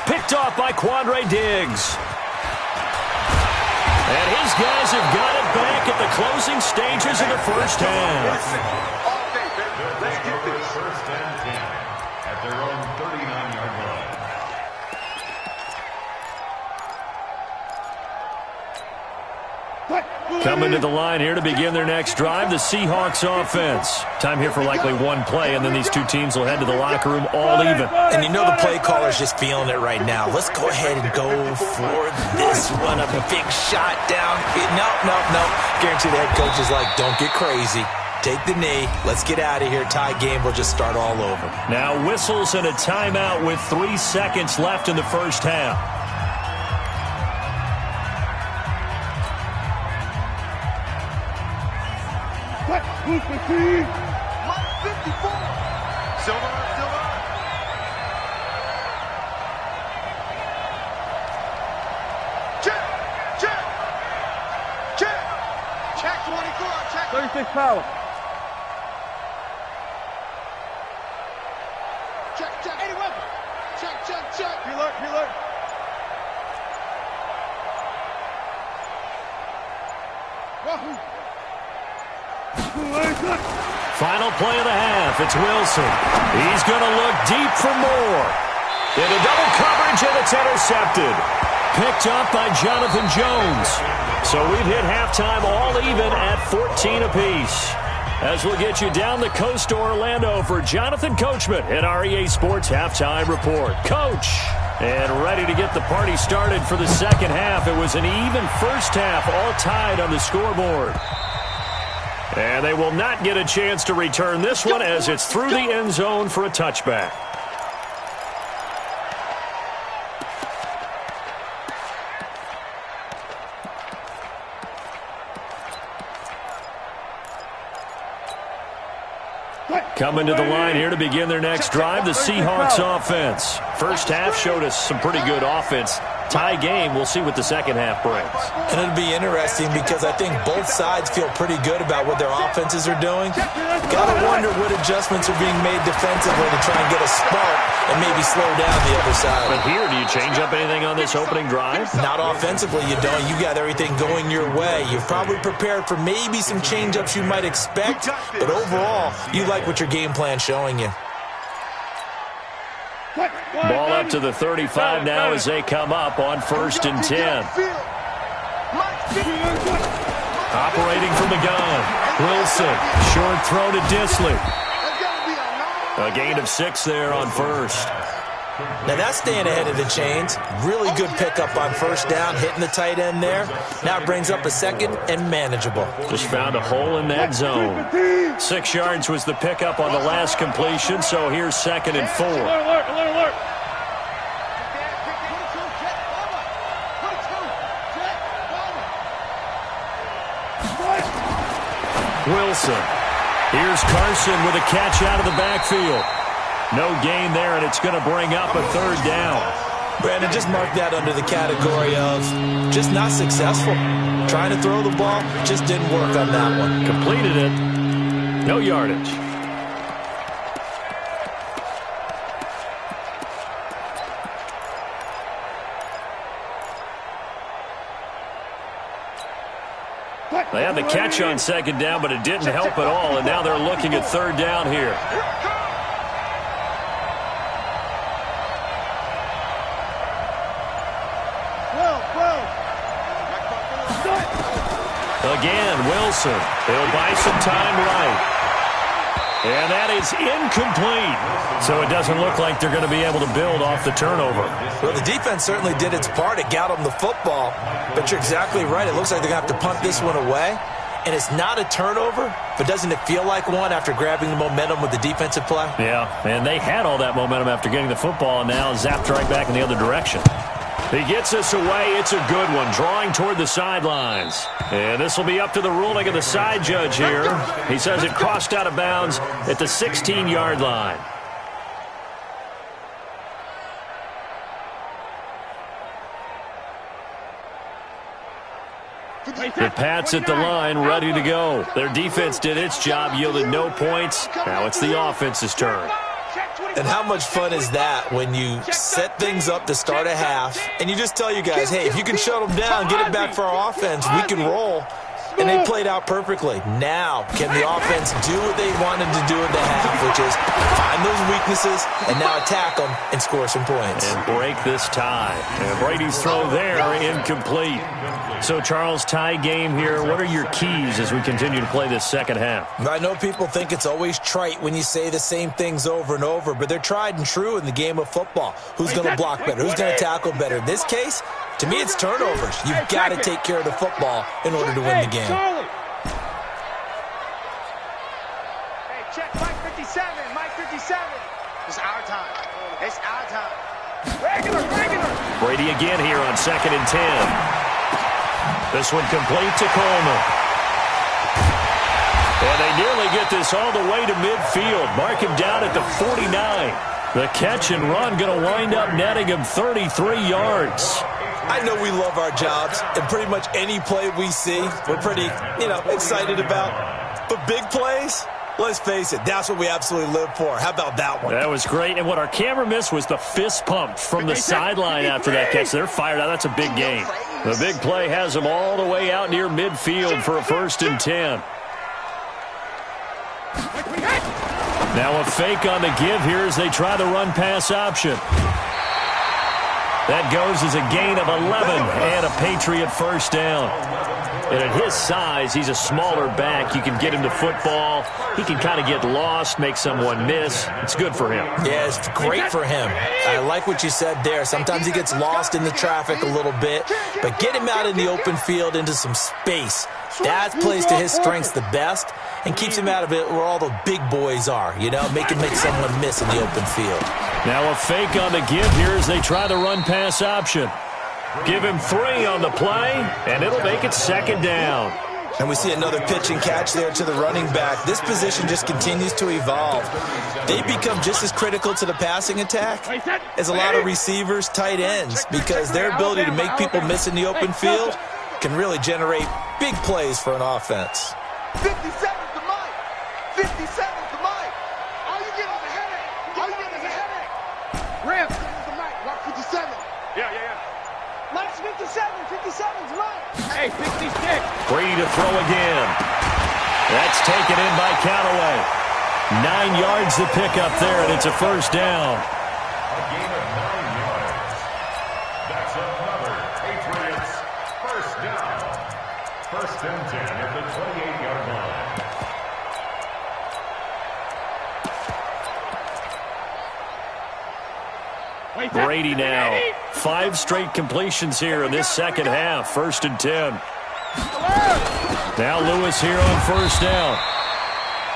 Speaker 4: Picked off by Quandre Diggs. And his guys have got it back at the closing stages of the first half.
Speaker 7: Let's get this. First and 10 at their own 39-yard line.
Speaker 4: Coming to the line here to begin their next drive, the Seahawks offense. Time here for likely one play, and then these two teams will head to the locker room all even.
Speaker 6: And you know the play caller's just feeling it right now. Let's go ahead and go for this one. A big shot down. No. Guarantee the head coach is like, don't get crazy. Take the knee. Let's get out of here. Tie game will just start all over.
Speaker 4: Now whistles and a timeout with 3 seconds left in the first half.
Speaker 5: Who's the team?
Speaker 8: Mike 54. Silver. Check 24. Check.
Speaker 5: 36 power.
Speaker 8: Check. 81. Check.
Speaker 5: Healer. Wahoo.
Speaker 4: Final play of the half. It's Wilson. He's going to look deep for more. Into double coverage, and it's intercepted. Picked up by Jonathan Jones. So we've hit halftime all even at 14 apiece. As we'll get you down the coast to Orlando for Jonathan Coachman at our EA Sports Halftime Report. Coach, and ready to get the party started for the second half. It was an even first half, all tied on the scoreboard. And they will not get a chance to return this one, as it's through the end zone for a touchback. Coming to the line here to begin their next drive, the Seahawks offense. First half showed us some pretty good offense. Tie game, we'll see what the second half brings.
Speaker 6: And it'll be interesting because I think both sides feel pretty good about what their offenses are doing. Got to wonder what adjustments are being made defensively to try and get a spark and maybe slow down the other side.
Speaker 4: But here, do you change up anything on this opening drive?
Speaker 6: Not offensively, you don't. You got everything going your way. You're probably prepared for maybe some change-ups you might expect, but overall, you like what your game plan's showing you.
Speaker 4: Ball up to the 35 now as they come up on first and 10. Operating from the gun. Wilson, short throw to Disley. A gain of 6 there on first.
Speaker 6: Now that's staying ahead of the chains. Really good pickup on first down, hitting the tight end there. Now it brings up a second and manageable.
Speaker 4: Just found a hole in that zone. 6 yards was the pickup on the last completion, so here's 2nd and 4.
Speaker 5: Alert.
Speaker 4: Wilson. Here's Carson with a catch out of the backfield. No gain there, and it's going to bring up a 3rd down.
Speaker 6: Brandon, just mark that under the category of just not successful. Trying to throw the ball, just didn't work on that one.
Speaker 4: Completed it. No yardage. They had the catch on 2nd down, but it didn't help at all, and now they're looking at 3rd down here. Again, Wilson. He'll buy some time right. And that is incomplete. So it doesn't look like they're going to be able to build off the turnover.
Speaker 6: Well, the defense certainly did its part. It got them the football. But you're exactly right. It looks like they're going to have to punt this one away. And it's not a turnover, but doesn't it feel like one after grabbing the momentum with the defensive play?
Speaker 4: Yeah, and they had all that momentum after getting the football, and now zapped right back in the other direction. He gets us away. It's a good one, drawing toward the sidelines. And this will be up to the ruling of the side judge here. He says it crossed out of bounds at the 16-yard line. The Pats at the line, ready to go. Their defense did its job, yielded no points. Now it's the offense's turn.
Speaker 6: And how much fun is that when you set things up to start a half and you just tell you guys, hey, if you can shut them down, get it back for our offense, we can roll. And they played out perfectly. Now, can the offense do what they wanted to do in the half, which is find those weaknesses and now attack them and score some points.
Speaker 4: And break this tie. And Brady's throw there, incomplete. So, Charles, tie game here. What are your keys as we continue to play this second half?
Speaker 6: I know people think it's always trite when you say the same things over and over, but they're tried and true in the game of football. Who's going to block better? Who's going to tackle better? In this case, to me, it's turnovers. You've got to take care of the football in order to win the game.
Speaker 5: Hey, check Mike 57. Mike 57.
Speaker 8: It's our time. It's our time.
Speaker 5: Regular.
Speaker 4: Brady again here on 2nd and 10. This one complete to Coleman. And they nearly get this all the way to midfield. Mark him down at the 49. The catch and run going to wind up netting him 33 yards.
Speaker 6: I know we love our jobs, and pretty much any play we see, we're pretty, excited about. But big plays, let's face it, that's what we absolutely live for. How about that one?
Speaker 4: That was great. And what our camera missed was the fist pump from the sideline after that catch. They're fired out. That's a big gain. The big play has them all the way out near midfield for a 1st and 10. Now a fake on the give here as they try the run-pass option. That goes as a gain of 11 and a Patriot 1st down. And at his size, he's a smaller back. You can get him to football. He can kind of get lost, make someone miss. It's good for him.
Speaker 6: Yeah, it's great for him. I like what you said there. Sometimes he gets lost in the traffic a little bit, but get him out in the open field into some space. That plays to his strengths the best and keeps him out of it where all the big boys are, make someone miss in the open field.
Speaker 4: Now a fake on the give here as they try the run-pass option. Give him 3 on the play, and it'll make it 2nd down.
Speaker 6: And we see another pitch and catch there to the running back. This position just continues to evolve. They become just as critical to the passing attack as a lot of receivers, tight ends, because their ability to make people miss in the open field can really generate big plays for an offense.
Speaker 8: 57's the mic. 57's the mic. All you get is a headache. All you get is a headache. Ram, this is the mic. Mark 57.
Speaker 5: Yeah.
Speaker 8: Mike's 57. 57's Mike.
Speaker 5: Hey, 56.
Speaker 4: Brady to throw again. That's taken in by Callaway. 9 yards to pick up there, and it's a 1st down.
Speaker 7: A gain of 9 yards. That's another Patriots 1st down. and 10 at the 28-yard line.
Speaker 4: Brady now. 5 straight completions here in this second half. 1st and 10. Now Lewis here on 1st down.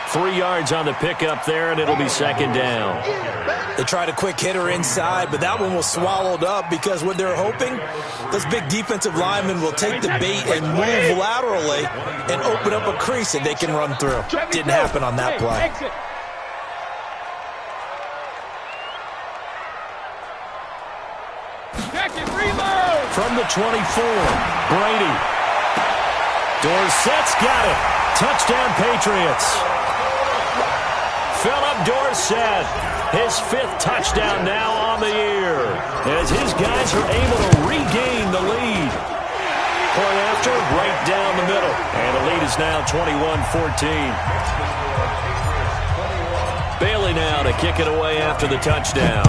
Speaker 4: 3 yards on the pickup there, and it'll be 2nd down.
Speaker 6: They tried a quick hitter inside, but that one was swallowed up because what they're hoping, those big defensive linemen will take the bait and move laterally and open up a crease that they can run through. Didn't happen on that play.
Speaker 4: From the 24, Brady. Dorsett's got it. Touchdown, Patriots. Philip Dorsett, his 5th touchdown now on the year, as his guys are able to regain the lead. Point after, right down the middle, and the lead is now 21-14. Bailey now to kick it away after the touchdown.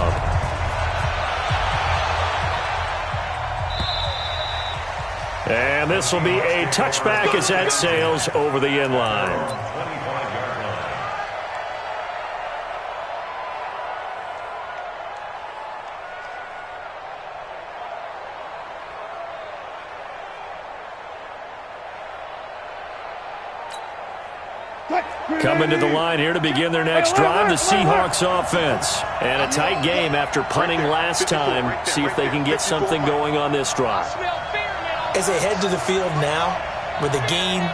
Speaker 4: And this will be a touchback as that sails over the end line. Coming to the line here to begin their next drive, the Seahawks offense. And a tight game after punting last time. See if they can get something going on this drive.
Speaker 6: As they head to the field now, with the game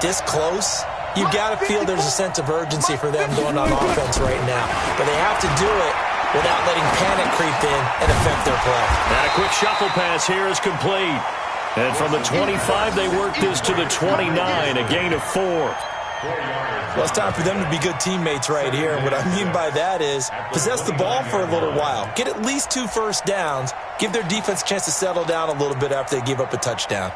Speaker 6: this close, you've got to feel there's a sense of urgency for them going on offense right now. But they have to do it without letting panic creep in and affect their play.
Speaker 4: And a quick shuffle pass here is complete. And from the 25, they work this to the 29, a gain of 4.
Speaker 6: Well, it's time for them to be good teammates right here. And what I mean by that is possess the ball for a little while. Get at least 2 first downs. Give their defense a chance to settle down a little bit after they give up a touchdown.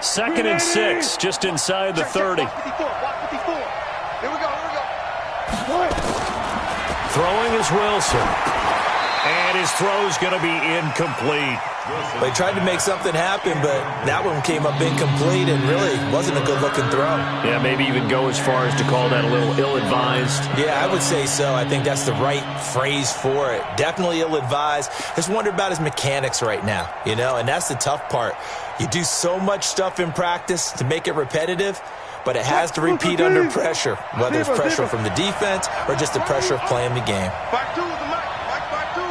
Speaker 4: Second and 6, just inside the 30.
Speaker 8: Here we go.
Speaker 4: Throwing is Wilson. And his throw's going to be incomplete.
Speaker 6: They tried to make something happen, but that one came up incomplete and really wasn't a good-looking throw.
Speaker 4: Yeah, maybe even go as far as to call that a little ill-advised.
Speaker 6: Yeah, I would say so. I think that's the right phrase for it. Definitely ill-advised. Just wonder about his mechanics right now, you know, and that's the tough part. You do so much stuff in practice to make it repetitive, but it has to repeat under pressure, whether it's pressure from the defense or just the pressure of playing the game.
Speaker 8: Back two with the mic. Back two.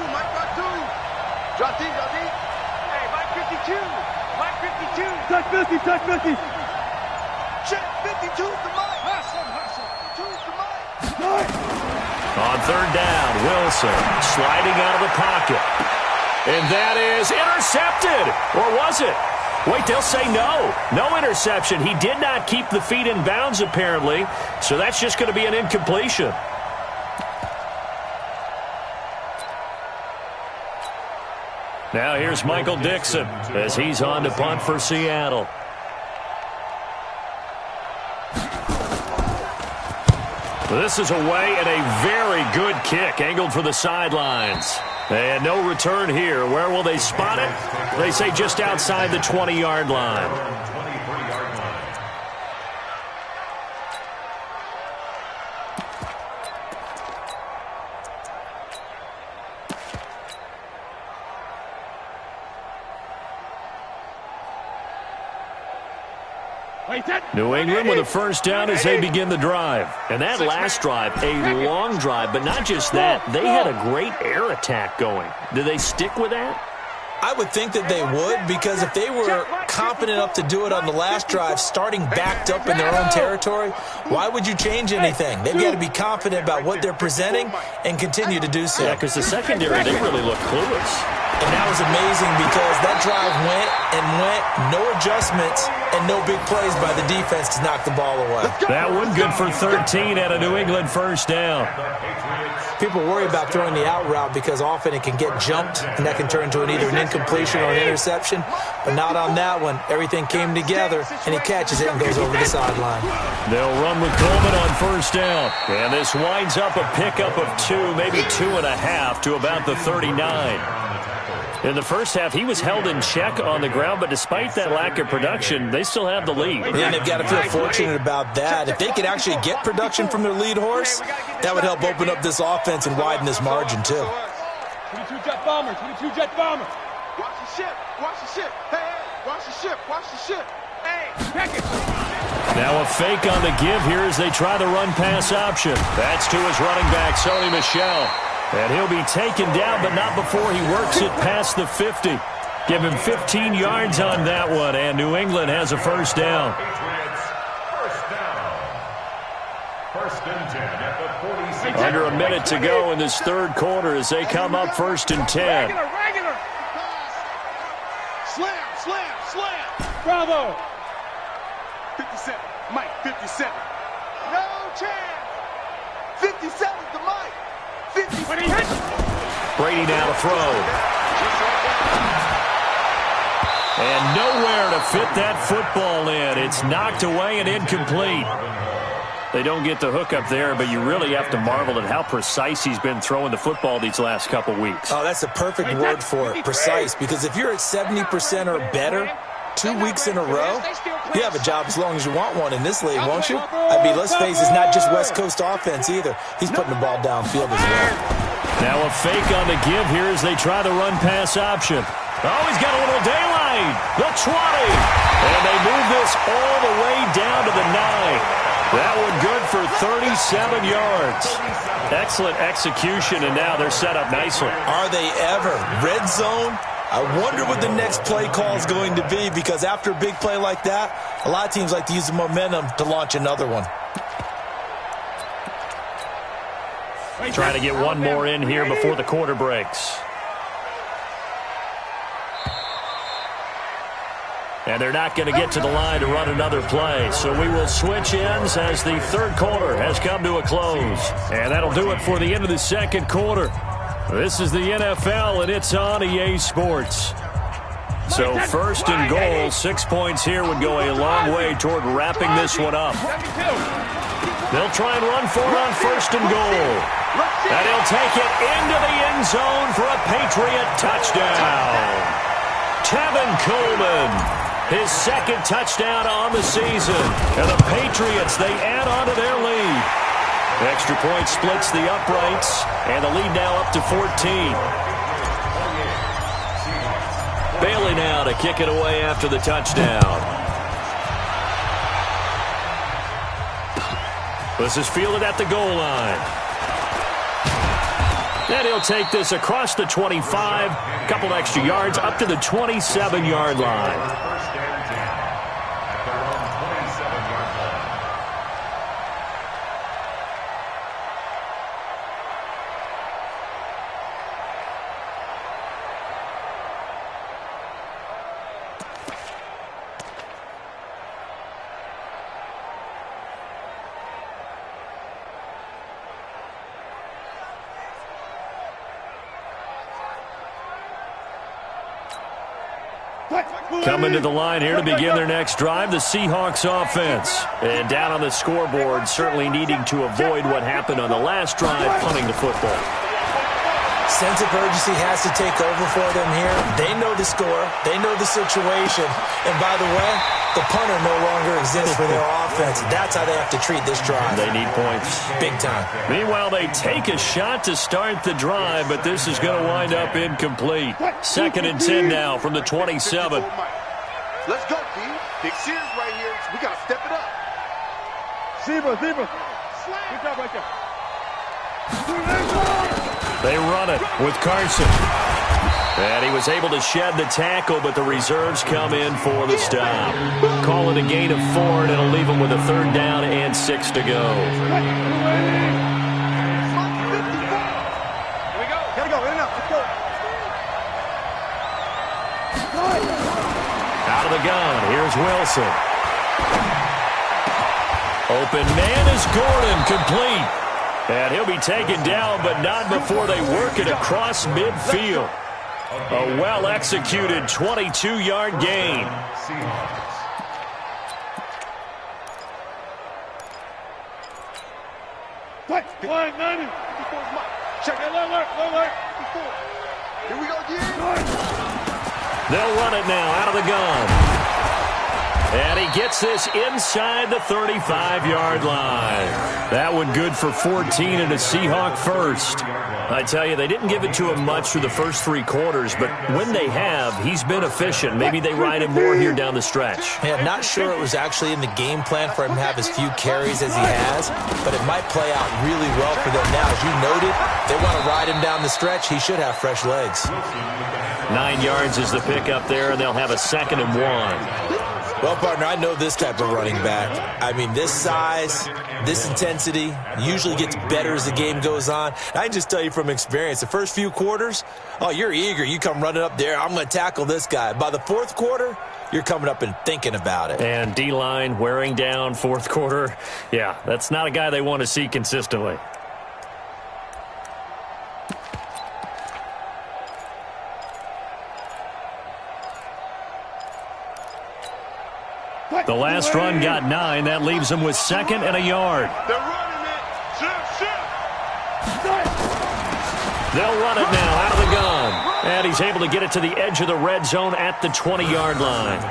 Speaker 8: Drop D.
Speaker 5: Hey, Mike 52. Mike 52.
Speaker 8: Touch 50. Check 52 is the mic. Hustle. 2 is the mic.
Speaker 4: On 3rd down, Wilson sliding out of the pocket. And that is intercepted. Or was it? Wait, they'll say no. No interception. He did not keep the feet in bounds, apparently. So that's just going to be an incompletion. Now here's Michael Dixon as he's on to punt for Seattle. This is away and a very good kick angled for the sidelines. And no return here. Where will they spot it? They say just outside the 20-yard line. New England with a 1st down as they begin the drive. And that last drive, a long drive, but not just that. They had a great air attack going. Do they stick with that?
Speaker 6: I would think that they would, because if they were confident enough to do it on the last drive, starting backed up in their own territory, why would you change anything? They've got to be confident about what they're presenting and continue to do so.
Speaker 4: Yeah, because the secondary, they really look clueless.
Speaker 6: And that was amazing because that drive went and went, no adjustments, and no big plays by the defense to knock the ball away.
Speaker 4: That one good for 13 at a New England first down.
Speaker 6: People worry about throwing the out route because often it can get jumped, and that can turn into either an incompletion or an interception. But not on that one. Everything came together, and he catches it and goes over the sideline.
Speaker 4: They'll run with Coleman on first down. And this winds up a pickup of 2, maybe 2.5 to about the 39. In the first half, he was held in check on the ground, but despite that lack of production, they still have the lead.
Speaker 6: Yeah, and they've got to feel fortunate about that. If they could actually get production from their lead horse, that would help open up this offense and widen this margin, too.
Speaker 5: 22 jet bomber, 22 jet bomber.
Speaker 8: Watch the ship, watch the ship. Hey, watch the ship, watch the ship. Hey, check it.
Speaker 4: Now a fake on the give here as they try the run-pass option. That's to his running back, Sony Michel. And he'll be taken down, but not before he works it past the 50. Give him 15 yards on that one, and New England has a first down.
Speaker 7: First and 10 at the 46.
Speaker 4: Under a minute to go in this third quarter as they come up first and 10.
Speaker 5: Regular.
Speaker 8: Slam, slam, slam.
Speaker 5: Bravo.
Speaker 8: 57, Mike, 57. No chance. 57 to Mike. 50.
Speaker 5: When he hits.
Speaker 4: Brady now to throw. And nowhere to fit that football in. It's knocked away and incomplete. They don't get the hook up there, but you really have to marvel at how precise he's been throwing the football these last couple weeks.
Speaker 6: Oh, that's a perfect word for it, precise, because if you're at 70% or better 2 weeks in a row, you have a job as long as you want one in this league, won't you? I mean, let's face it, it's not just West Coast offense either. He's putting the ball downfield as well.
Speaker 4: Now a fake on the give here as they try the run-pass option. Oh, he's got a little daylight. The 20. And they move this all the way down to the 9. That one good for 37 yards. Excellent execution, and now they're set up nicely.
Speaker 6: Are they ever? Red zone? I wonder what the next play call is going to be, because after a big play like that, a lot of teams like to use the momentum to launch another one.
Speaker 4: Trying to get one more in here before the quarter breaks. And they're not going to get to the line to run another play. So we will switch ends as the third quarter has come to a close. And that'll do it for the end of the second quarter. This is the NFL, and it's on EA Sports. So first and goal, 6 points here would go a long way toward wrapping this one up. They'll try and run for it on first and goal. And he'll take it into the end zone for a Patriot touchdown. Tevin Coleman. His second touchdown on the season. And the Patriots, they add on to their lead. Extra point splits the uprights. And the lead now up to 14. Bailey now to kick it away after the touchdown. This is fielded at the goal line. And he'll take this across the 25. Couple extra yards up to the 27-yard line. Coming to the line here to begin their next drive, the Seahawks offense. And down on the scoreboard, certainly needing to avoid what happened on the last drive, punting the football.
Speaker 6: Sense of urgency has to take over for them here. They know the score. They know the situation. And by the way, the punter no longer exists for their offense. That's how they have to treat this drive.
Speaker 4: They need points.
Speaker 6: Big time.
Speaker 4: Meanwhile, they take a shot to start the drive, but this is going to wind up incomplete. Second and 10 now from the 27.
Speaker 8: Let's go, D. Big series right here. We got to step it up.
Speaker 5: Zebra. Good job right there.
Speaker 4: They run it with Carson. And he was able to shed the tackle, but the reserves come in for the stop. Call it a gain of 4, and it'll leave them with a third down and 6 to go.
Speaker 5: Here we go. Gotta go. In and out. Let's go.
Speaker 4: Out of the gun, here's Wilson. Open man is Gordon, complete. And he'll be taken down, but not before they work it across midfield. A well-executed 22-yard gain.
Speaker 5: Line 90. Check it. Alert. Here we go again.
Speaker 4: They'll run it now out of the gun. And he gets this inside the 35-yard line. That one good for 14 and a Seahawk first. I tell you, they didn't give it to him much through the first 3 quarters, but when they have, he's been efficient. Maybe they ride him more here down the stretch.
Speaker 6: Yeah, not sure it was actually in the game plan for him to have as few carries as he has, but it might play out really well for them now. As you noted, they want to ride him down the stretch. He should have fresh legs.
Speaker 4: 9 yards is the pickup there, and they'll have a 2nd and 1.
Speaker 6: Well, partner, I know this type of running back. I mean, this size, this intensity usually gets better as the game goes on. I can just tell you from experience, the first few quarters, oh, you're eager. You come running up there, I'm going to tackle this guy. By the 4th quarter, you're coming up and thinking about it.
Speaker 4: And D-line wearing down 4th quarter. Yeah, that's not a guy they want to see consistently. The last run got 9. That leaves them with 2nd and a yard.
Speaker 5: They're running it. Shift.
Speaker 4: They'll run it now out of the gun. And he's able to get it to the edge of the red zone at the 20-yard line.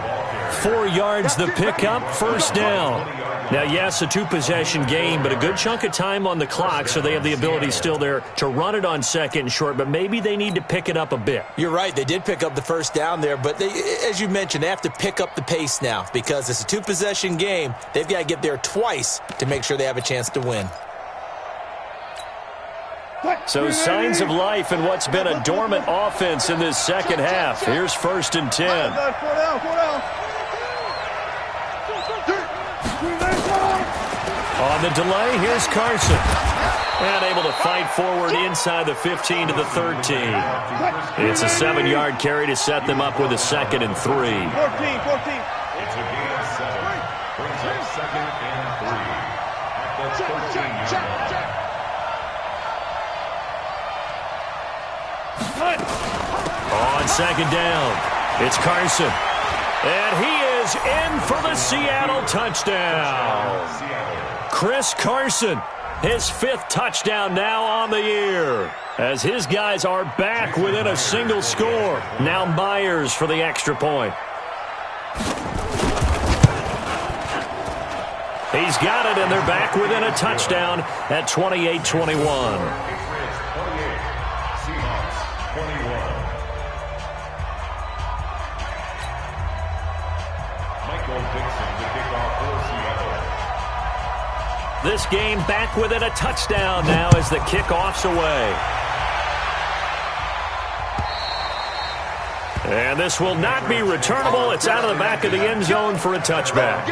Speaker 4: 4 yards the pickup, 1st down. Now, yes, a 2-possession game, but a good chunk of time on the clock, so they have the ability still there to run it on 2nd and short, but maybe they need to pick it up a bit.
Speaker 6: You're right. They did pick up the 1st down there, but they, as you mentioned, they have to pick up the pace now because it's a 2-possession game. They've got to get there twice to make sure they have a chance to win.
Speaker 4: So signs of life in what's been a dormant offense in this 2nd half. Here's 1st and 10.
Speaker 5: 4 down.
Speaker 4: On the delay, here's Carson. And able to fight forward inside the 15 to the 13. It's a 7-yard carry to set them up with a 2nd and 3.
Speaker 5: 14.
Speaker 7: It's a gain of 7. Brings up 2nd and 3. At the 13-yard line.
Speaker 4: On 2nd down, it's Carson. And he is in for the Seattle touchdown. Chris Carson, his 5th touchdown now on the year, as his guys are back within a single score. Now Myers for the extra point. He's got it, and they're back within a touchdown at 28-21. This game back within a touchdown now as the kickoff's away. And this will not be returnable. It's out of the back of the end zone for a touchback.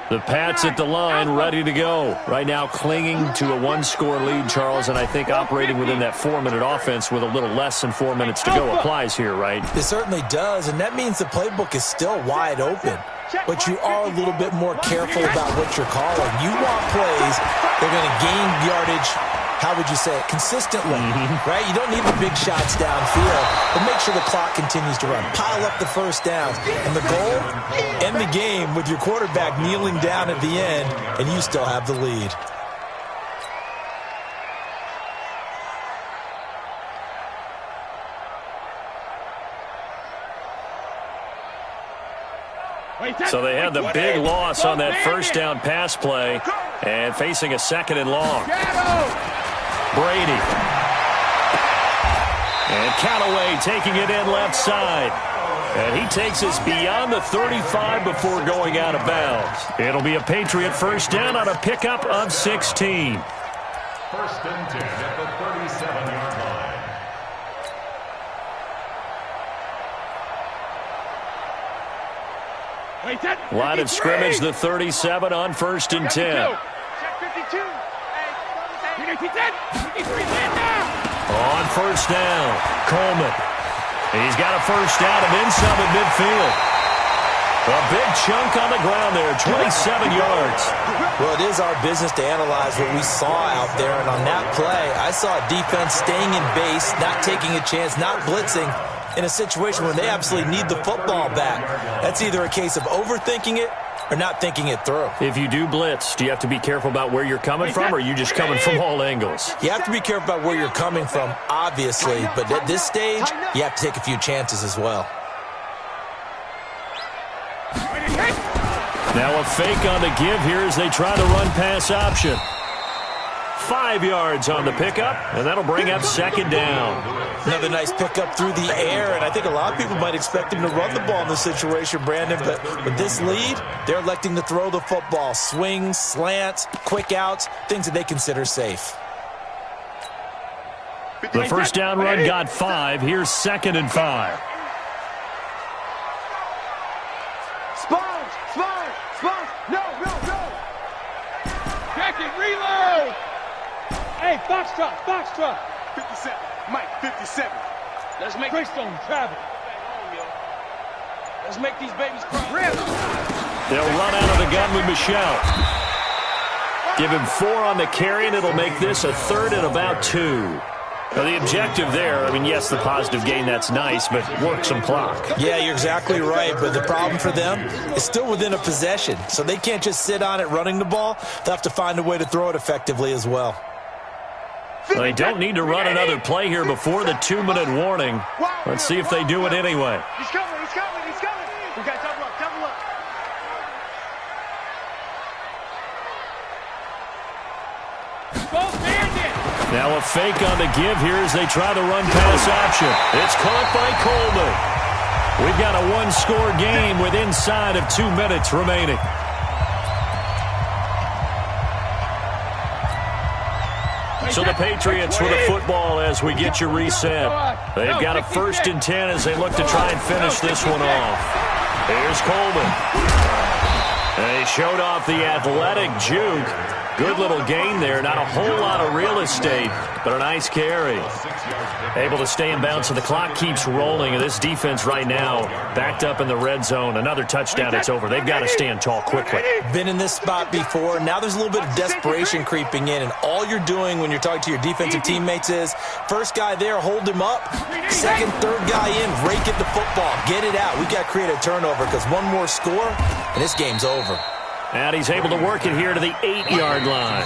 Speaker 4: The Pats at the line, ready to go. Right now clinging to a 1-score lead, Charles, and I think operating within that 4-minute offense with a little less than 4 minutes to go applies here, right?
Speaker 6: It certainly does, and that means the playbook is still wide open. But you are a little bit more careful about what you're calling. You want plays that are going to gain yardage, how would you say it, consistently, right? You don't need the big shots downfield, but make sure the clock continues to run. Pile up the 1st downs. And the goal, end the game with your quarterback kneeling down at the end, and you still have the lead.
Speaker 4: So they had the big loss on that 1st down pass play, and facing a 2nd and long. Brady. And Callaway taking it in left side. And he takes us beyond the 35 before going out of bounds. It'll be a Patriot 1st down on a pickup of 16.
Speaker 7: 1st and 10 at the 37-yard line.
Speaker 4: Line of scrimmage, the 37 on 1st and 10. On 1st down, Coleman. He's got a 1st down and then some at midfield. A big chunk on the ground there, 27 yards.
Speaker 6: Well, it is our business to analyze what we saw out there, and on that play, I saw a defense staying in base, not taking a chance, not blitzing, in a situation where they absolutely need the football back. That's either a case of overthinking it or not thinking it through.
Speaker 4: If you do blitz, do you have to be careful about where you're coming from, or are you just coming from all angles?
Speaker 6: You have to be careful about where you're coming from, obviously, but at this stage, you have to take a few chances as well.
Speaker 4: Now a fake on the give here as they try the run-pass option. 5 yards on the pickup, and that'll bring up 2nd down.
Speaker 6: Another nice pickup through the air, and I think a lot of people might expect him to run the ball in this situation, Brandon, but with this lead, they're electing to throw the football. Swings, slants, quick outs, things that they consider safe.
Speaker 4: The 1st down run got 5. Here's 2nd and 5.
Speaker 5: No. Check it, reload. Hey, Foxtrot. 57, Mike, 57. Let's make Greystone travel. Let's make these babies cry.
Speaker 4: They'll run out of the gun with Michelle. Give him 4 on the carry, and it'll make this a 3rd and about 2. Now, the objective there, I mean, yes, the positive gain, that's nice, but work some clock.
Speaker 6: Yeah, you're exactly right, but the problem for them is still within a possession, so they can't just sit on it running the ball. They'll have to find a way to throw it effectively as well.
Speaker 4: Well, they don't need to run another play here before the 2-minute warning. Let's see if they do it anyway.
Speaker 5: He's coming. We got double up.
Speaker 4: Now a fake on the give here as they try the run-pass option. It's caught by Coleman. We've got a 1-score game with inside of 2 minutes remaining. So the Patriots with the football as we get you reset. They've got a 1st and 10 as they look to try and finish this one off. Here's Coleman. They showed off the athletic juke. Good little gain there. Not a whole lot of real estate, but a nice carry. Able to stay in bounds, so the clock keeps rolling. And this defense right now backed up in the red zone. Another touchdown, it's over. They've got to stand tall quickly.
Speaker 6: Been in this spot before. Now there's a little bit of desperation creeping in, and all you're doing when you're talking to your defensive teammates is, first guy there, hold him up. Second, third guy in, rake at the football. Get it out. We've got to create a turnover because one more score, and this game's over.
Speaker 4: And he's able to work it here to the 8-yard line.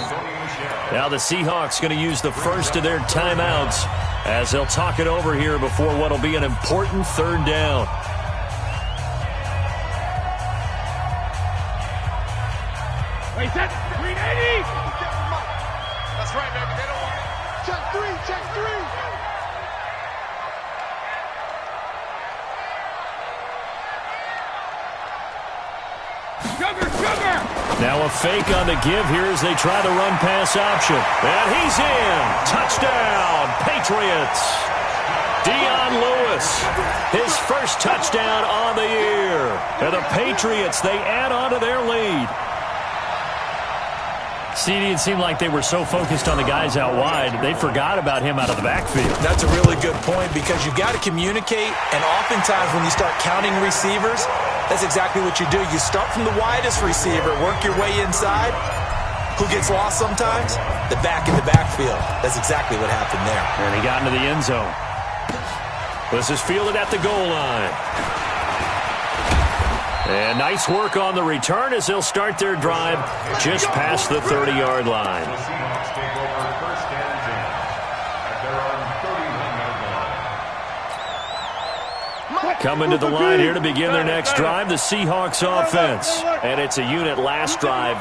Speaker 4: Now the Seahawks going to use the first of their timeouts as they'll talk it over here before what will be an important 3rd down.
Speaker 5: Wait, that's 380. That's right, baby. They don't want it. Check 3. Sugar!
Speaker 4: Now a fake on the give here as they try the run-pass option. And he's in. Touchdown, Patriots. Dion Lewis, his first touchdown on the year. And the Patriots, they add on to their lead. CD, it seemed like they were so focused on the guys out wide, they forgot about him out of the backfield.
Speaker 6: That's a really good point because you've got to communicate, and oftentimes when you start counting receivers, that's exactly what you do. You start from the widest receiver, work your way inside. Who gets lost sometimes? The back in the backfield. That's exactly what happened there.
Speaker 4: And he got into the end zone. This is fielded at the goal line. And nice work on the return as they'll start their drive just past the 30-yard line.
Speaker 7: The Seahawks take over 1st and 10 at their own 31-yard line.
Speaker 4: Coming to the line here to begin their next drive, the Seahawks offense. And it's a unit last drive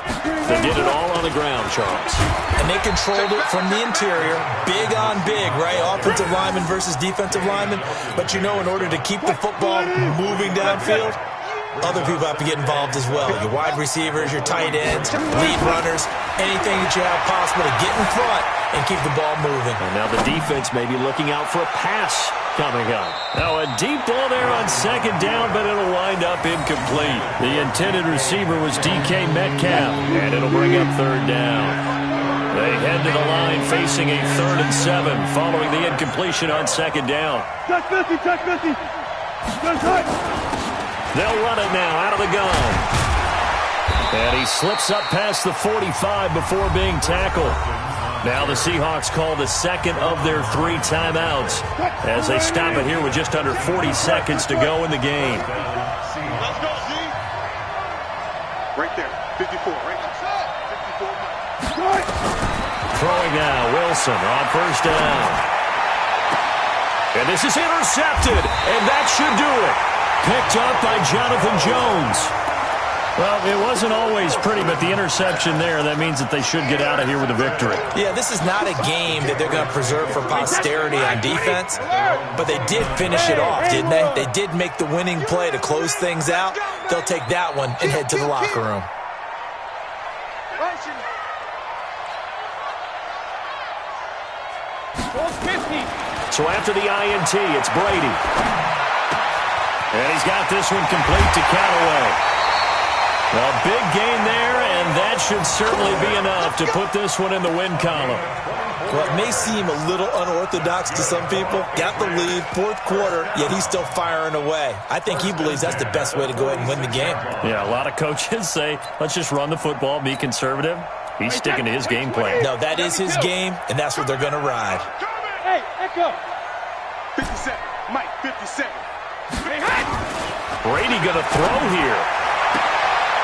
Speaker 4: that did it all on the ground, Charles.
Speaker 6: And they controlled it from the interior, big on big, right? Offensive lineman versus defensive lineman. But you know, in order to keep the football moving downfield, other people have to get involved as well. Your wide receivers, your tight ends, lead runners, anything that you have possible to get in front and keep the ball moving.
Speaker 4: And now the defense may be looking out for a pass coming up. Now a deep ball there on second down, but it'll wind up incomplete. The intended receiver was DK Metcalf, and it'll bring up third down. They head to the line facing a 3rd and 7 following the incompletion on second down.
Speaker 5: Touch 50, touch 50. Touch.
Speaker 4: They'll run it now out of the gun. And he slips up past the 45 before being tackled. Now the Seahawks call the second of their 3 timeouts as they stop it here with just under 40 seconds to go in the game.
Speaker 8: Let's go, Z. Right there, 54, right there. 54.
Speaker 4: Throwing now, Wilson on first down. And this is intercepted, and that should do it. Picked up by Jonathan Jones. Well, it wasn't always pretty, but the interception there, that means that they should get out of here with a victory.
Speaker 6: Yeah, this is not a game that they're going to preserve for posterity on defense, but they did finish it off, didn't they? They did make the winning play to close things out. They'll take that one and head to the locker room.
Speaker 4: So after the INT, it's Brady. And he's got this one complete to Callaway. A big gain there, and that should certainly be enough to put this one in the win column.
Speaker 6: Well, it may seem a little unorthodox to some people. Got the lead, 4th quarter, yet he's still firing away. I think he believes that's the best way to go ahead and win the game.
Speaker 4: Yeah, a lot of coaches say, let's just run the football, be conservative. He's sticking to his game plan.
Speaker 6: No, that is his game, and that's what they're going to ride.
Speaker 5: Hey, echo.
Speaker 8: 57, Mike, 57.
Speaker 4: Brady going to throw here.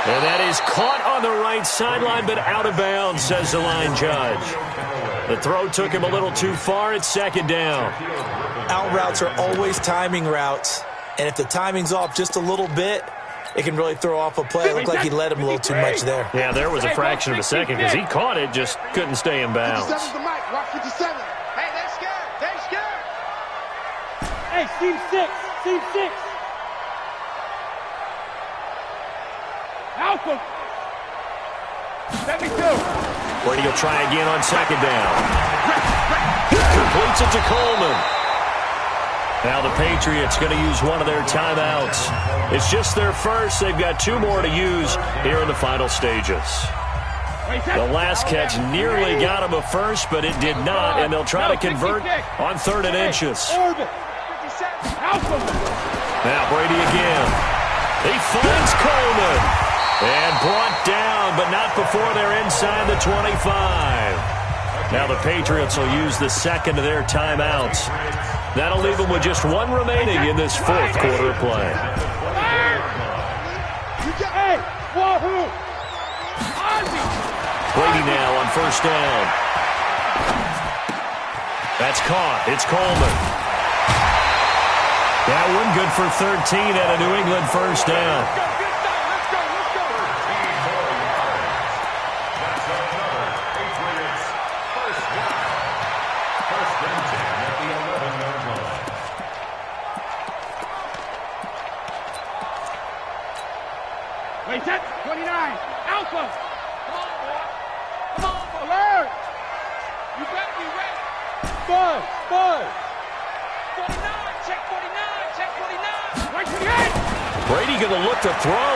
Speaker 4: And that is caught on the right sideline, but out of bounds, says the line judge. The throw took him a little too far. It's second down.
Speaker 6: Out routes are always timing routes, and if the timing's off just a little bit, it can really throw off a play. It looked like he led him a little too much there.
Speaker 4: Yeah, there was a fraction of a second because he caught it, just couldn't stay in bounds.
Speaker 8: 57's the Mike, watch 57. Hey, they're scared. They're scared.
Speaker 5: Hey, team 6. Team 6. Alpha. 72.
Speaker 4: Brady will try again on second down. Completes it to Coleman. Now the Patriots going to use one of their timeouts. It's just their first. They've got 2 more to use here in the final stages. The last catch nearly got him a first, but it did not, and they'll try to convert on 3rd and inches. Now Brady again. He finds Coleman. And brought down, but not before they're inside the 25. Now the Patriots will use the second of their timeouts. That'll leave them with just 1 remaining in this 4th quarter of play. Brady now on first down. That's caught. It's Coleman. That one good for 13 at a New England first down.
Speaker 5: Wait, set. 29. Alpha. Come on, boy. Come on, boy. Alert. You better be ready. Bud. 49. Check 49. Check 49. Right to the end.
Speaker 4: Brady going to look to throw.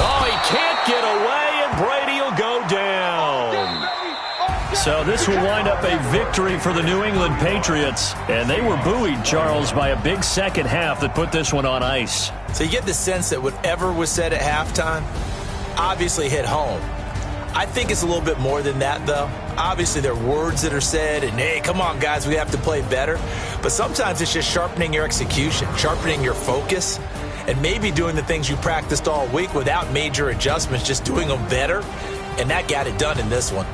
Speaker 4: Oh, he can't get away, and Brady will go down. So this will wind up a victory for the New England Patriots. And they were buoyed, Charles, by a big second half that put this one on ice.
Speaker 6: So you get the sense that whatever was said at halftime obviously hit home. I think it's a little bit more than that, though. Obviously, there are words that are said, and, hey, come on, guys, we have to play better. But sometimes it's just sharpening your execution, sharpening your focus, and maybe doing the things you practiced all week without major adjustments, just doing them better. And that got it done in this one.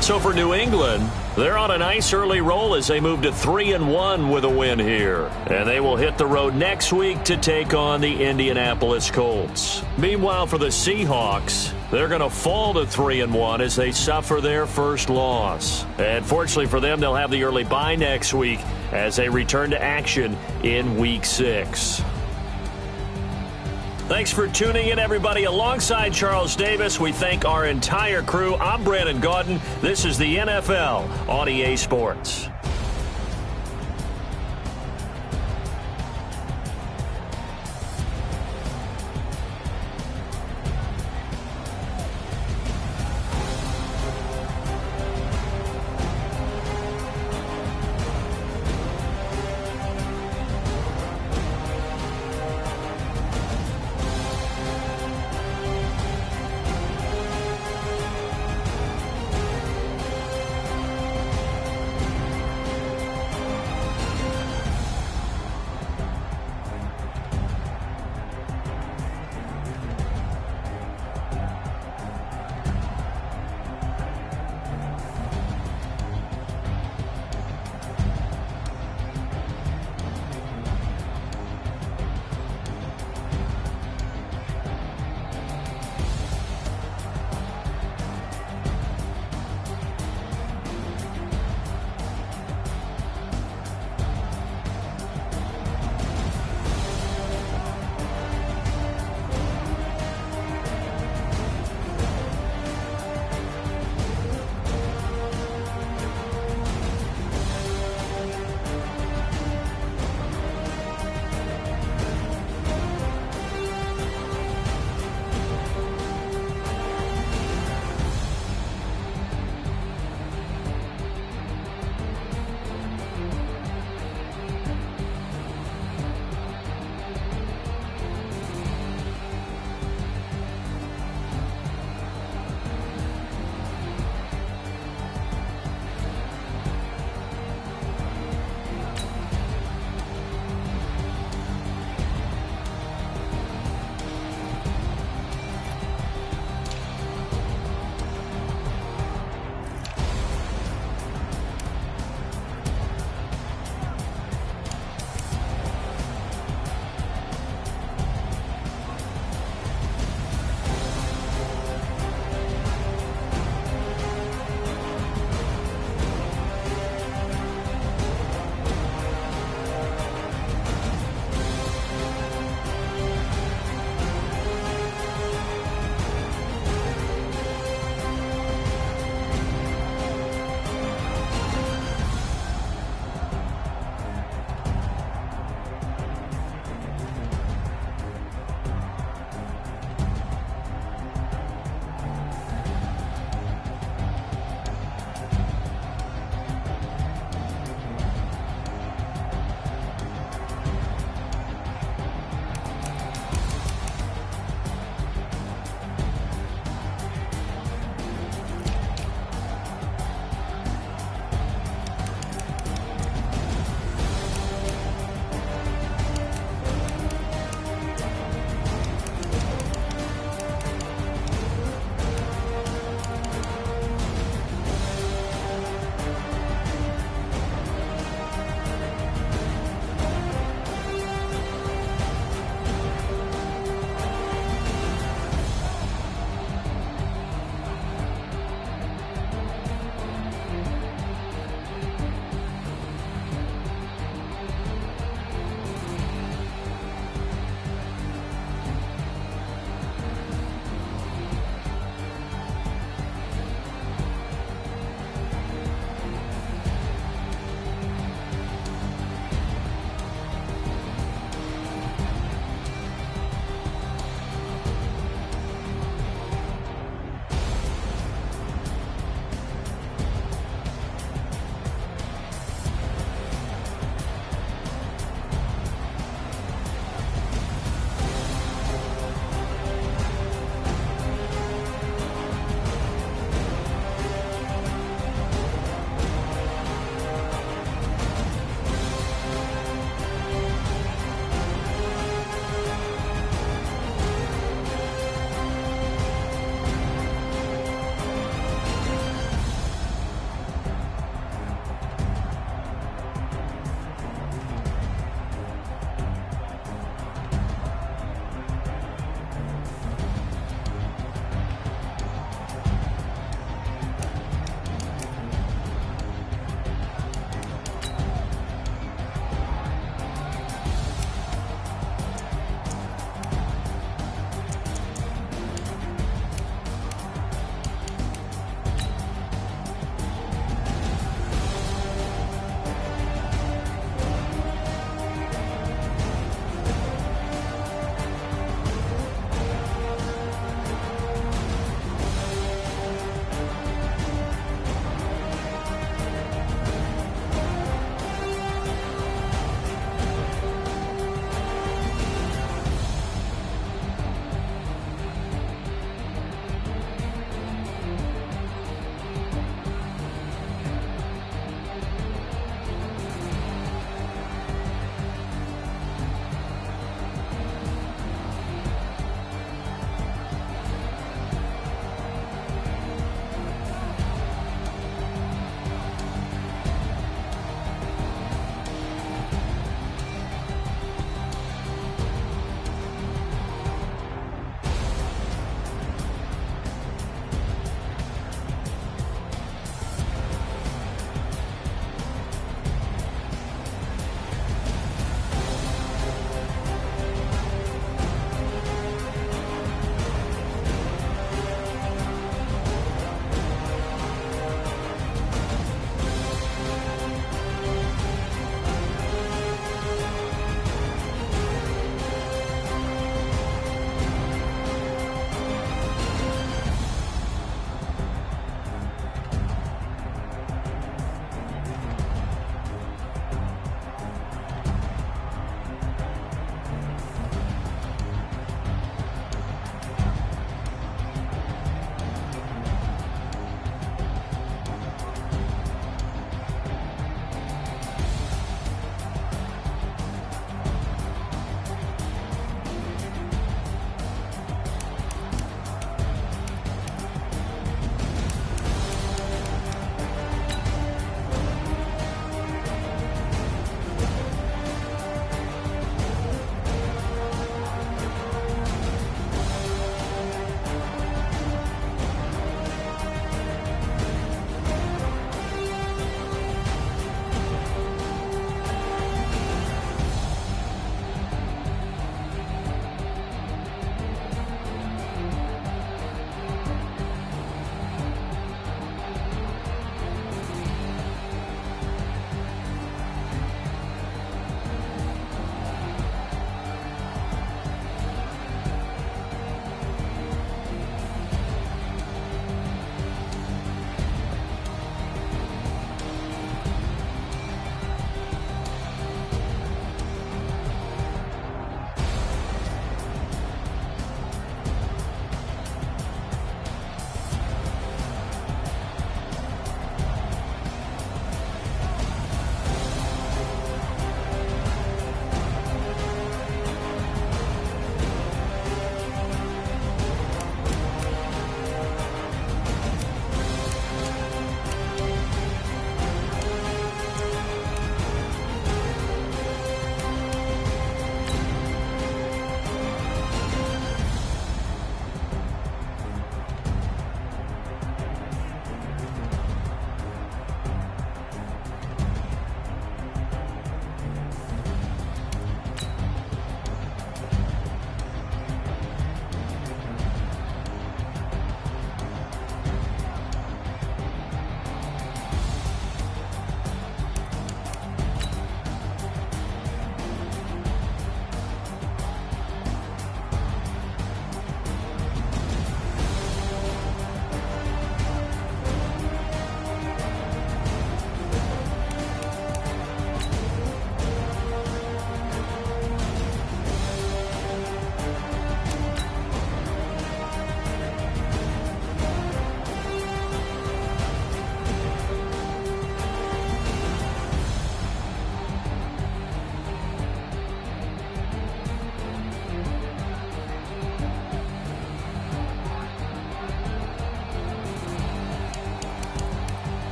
Speaker 4: So for New England, they're on a nice early roll as they move to 3-1 with a win here. And they will hit the road next week to take on the Indianapolis Colts. Meanwhile, for the Seahawks, they're going to fall to 3-1 as they suffer their first loss. And fortunately for them, they'll have the early bye next week as they return to action in Week 6. Thanks for tuning in, everybody. Alongside Charles Davis, we thank our entire crew. I'm Brandon Gaudin. This is the NFL on EA Sports.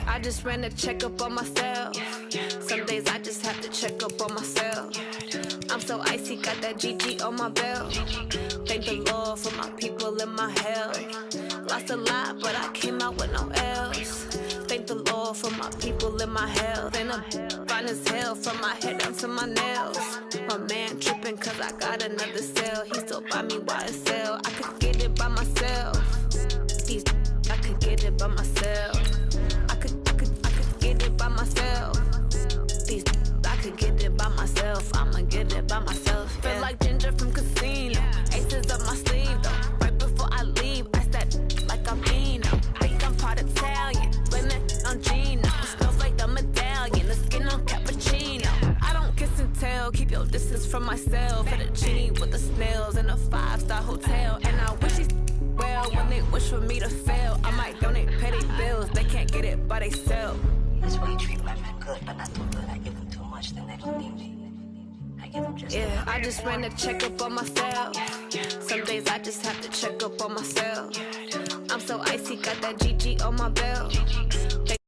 Speaker 3: I just ran a checkup on myself. Some days I just have to check up on myself. I'm so icy, got that GG on my belt. Thank the Lord for my people in my health. Lost a lot, but I came out with no L's. Thank the Lord for my people in my health. And I'm fine as hell from my head down to my nails. My man tripping cause I got another cell. He still buy me YSL. I could get it by myself. These I could get it by myself. I could get it by myself. These I could get it by myself. I'ma get it by myself. Feel like Ginger from Casino. Aces up my sleeve though. Right before I leave, I said like I'm Eno. Think I'm part Italian. Blame it on Gino. Smells like the medallion. The skin on cappuccino. I don't kiss and tell. Keep your distance from myself. For the genie with the snails in a 5-star hotel. And I wish these well when they wish for me to fail. I might donate petty bills. They can't get it by themselves.
Speaker 9: That's why you treat women good, but not too good. I give them too much, then they don't need me. I give them just
Speaker 3: yeah, I just ran a checkup on myself. Some days I just have to check up on myself. I'm so icy, got that GG on my belt.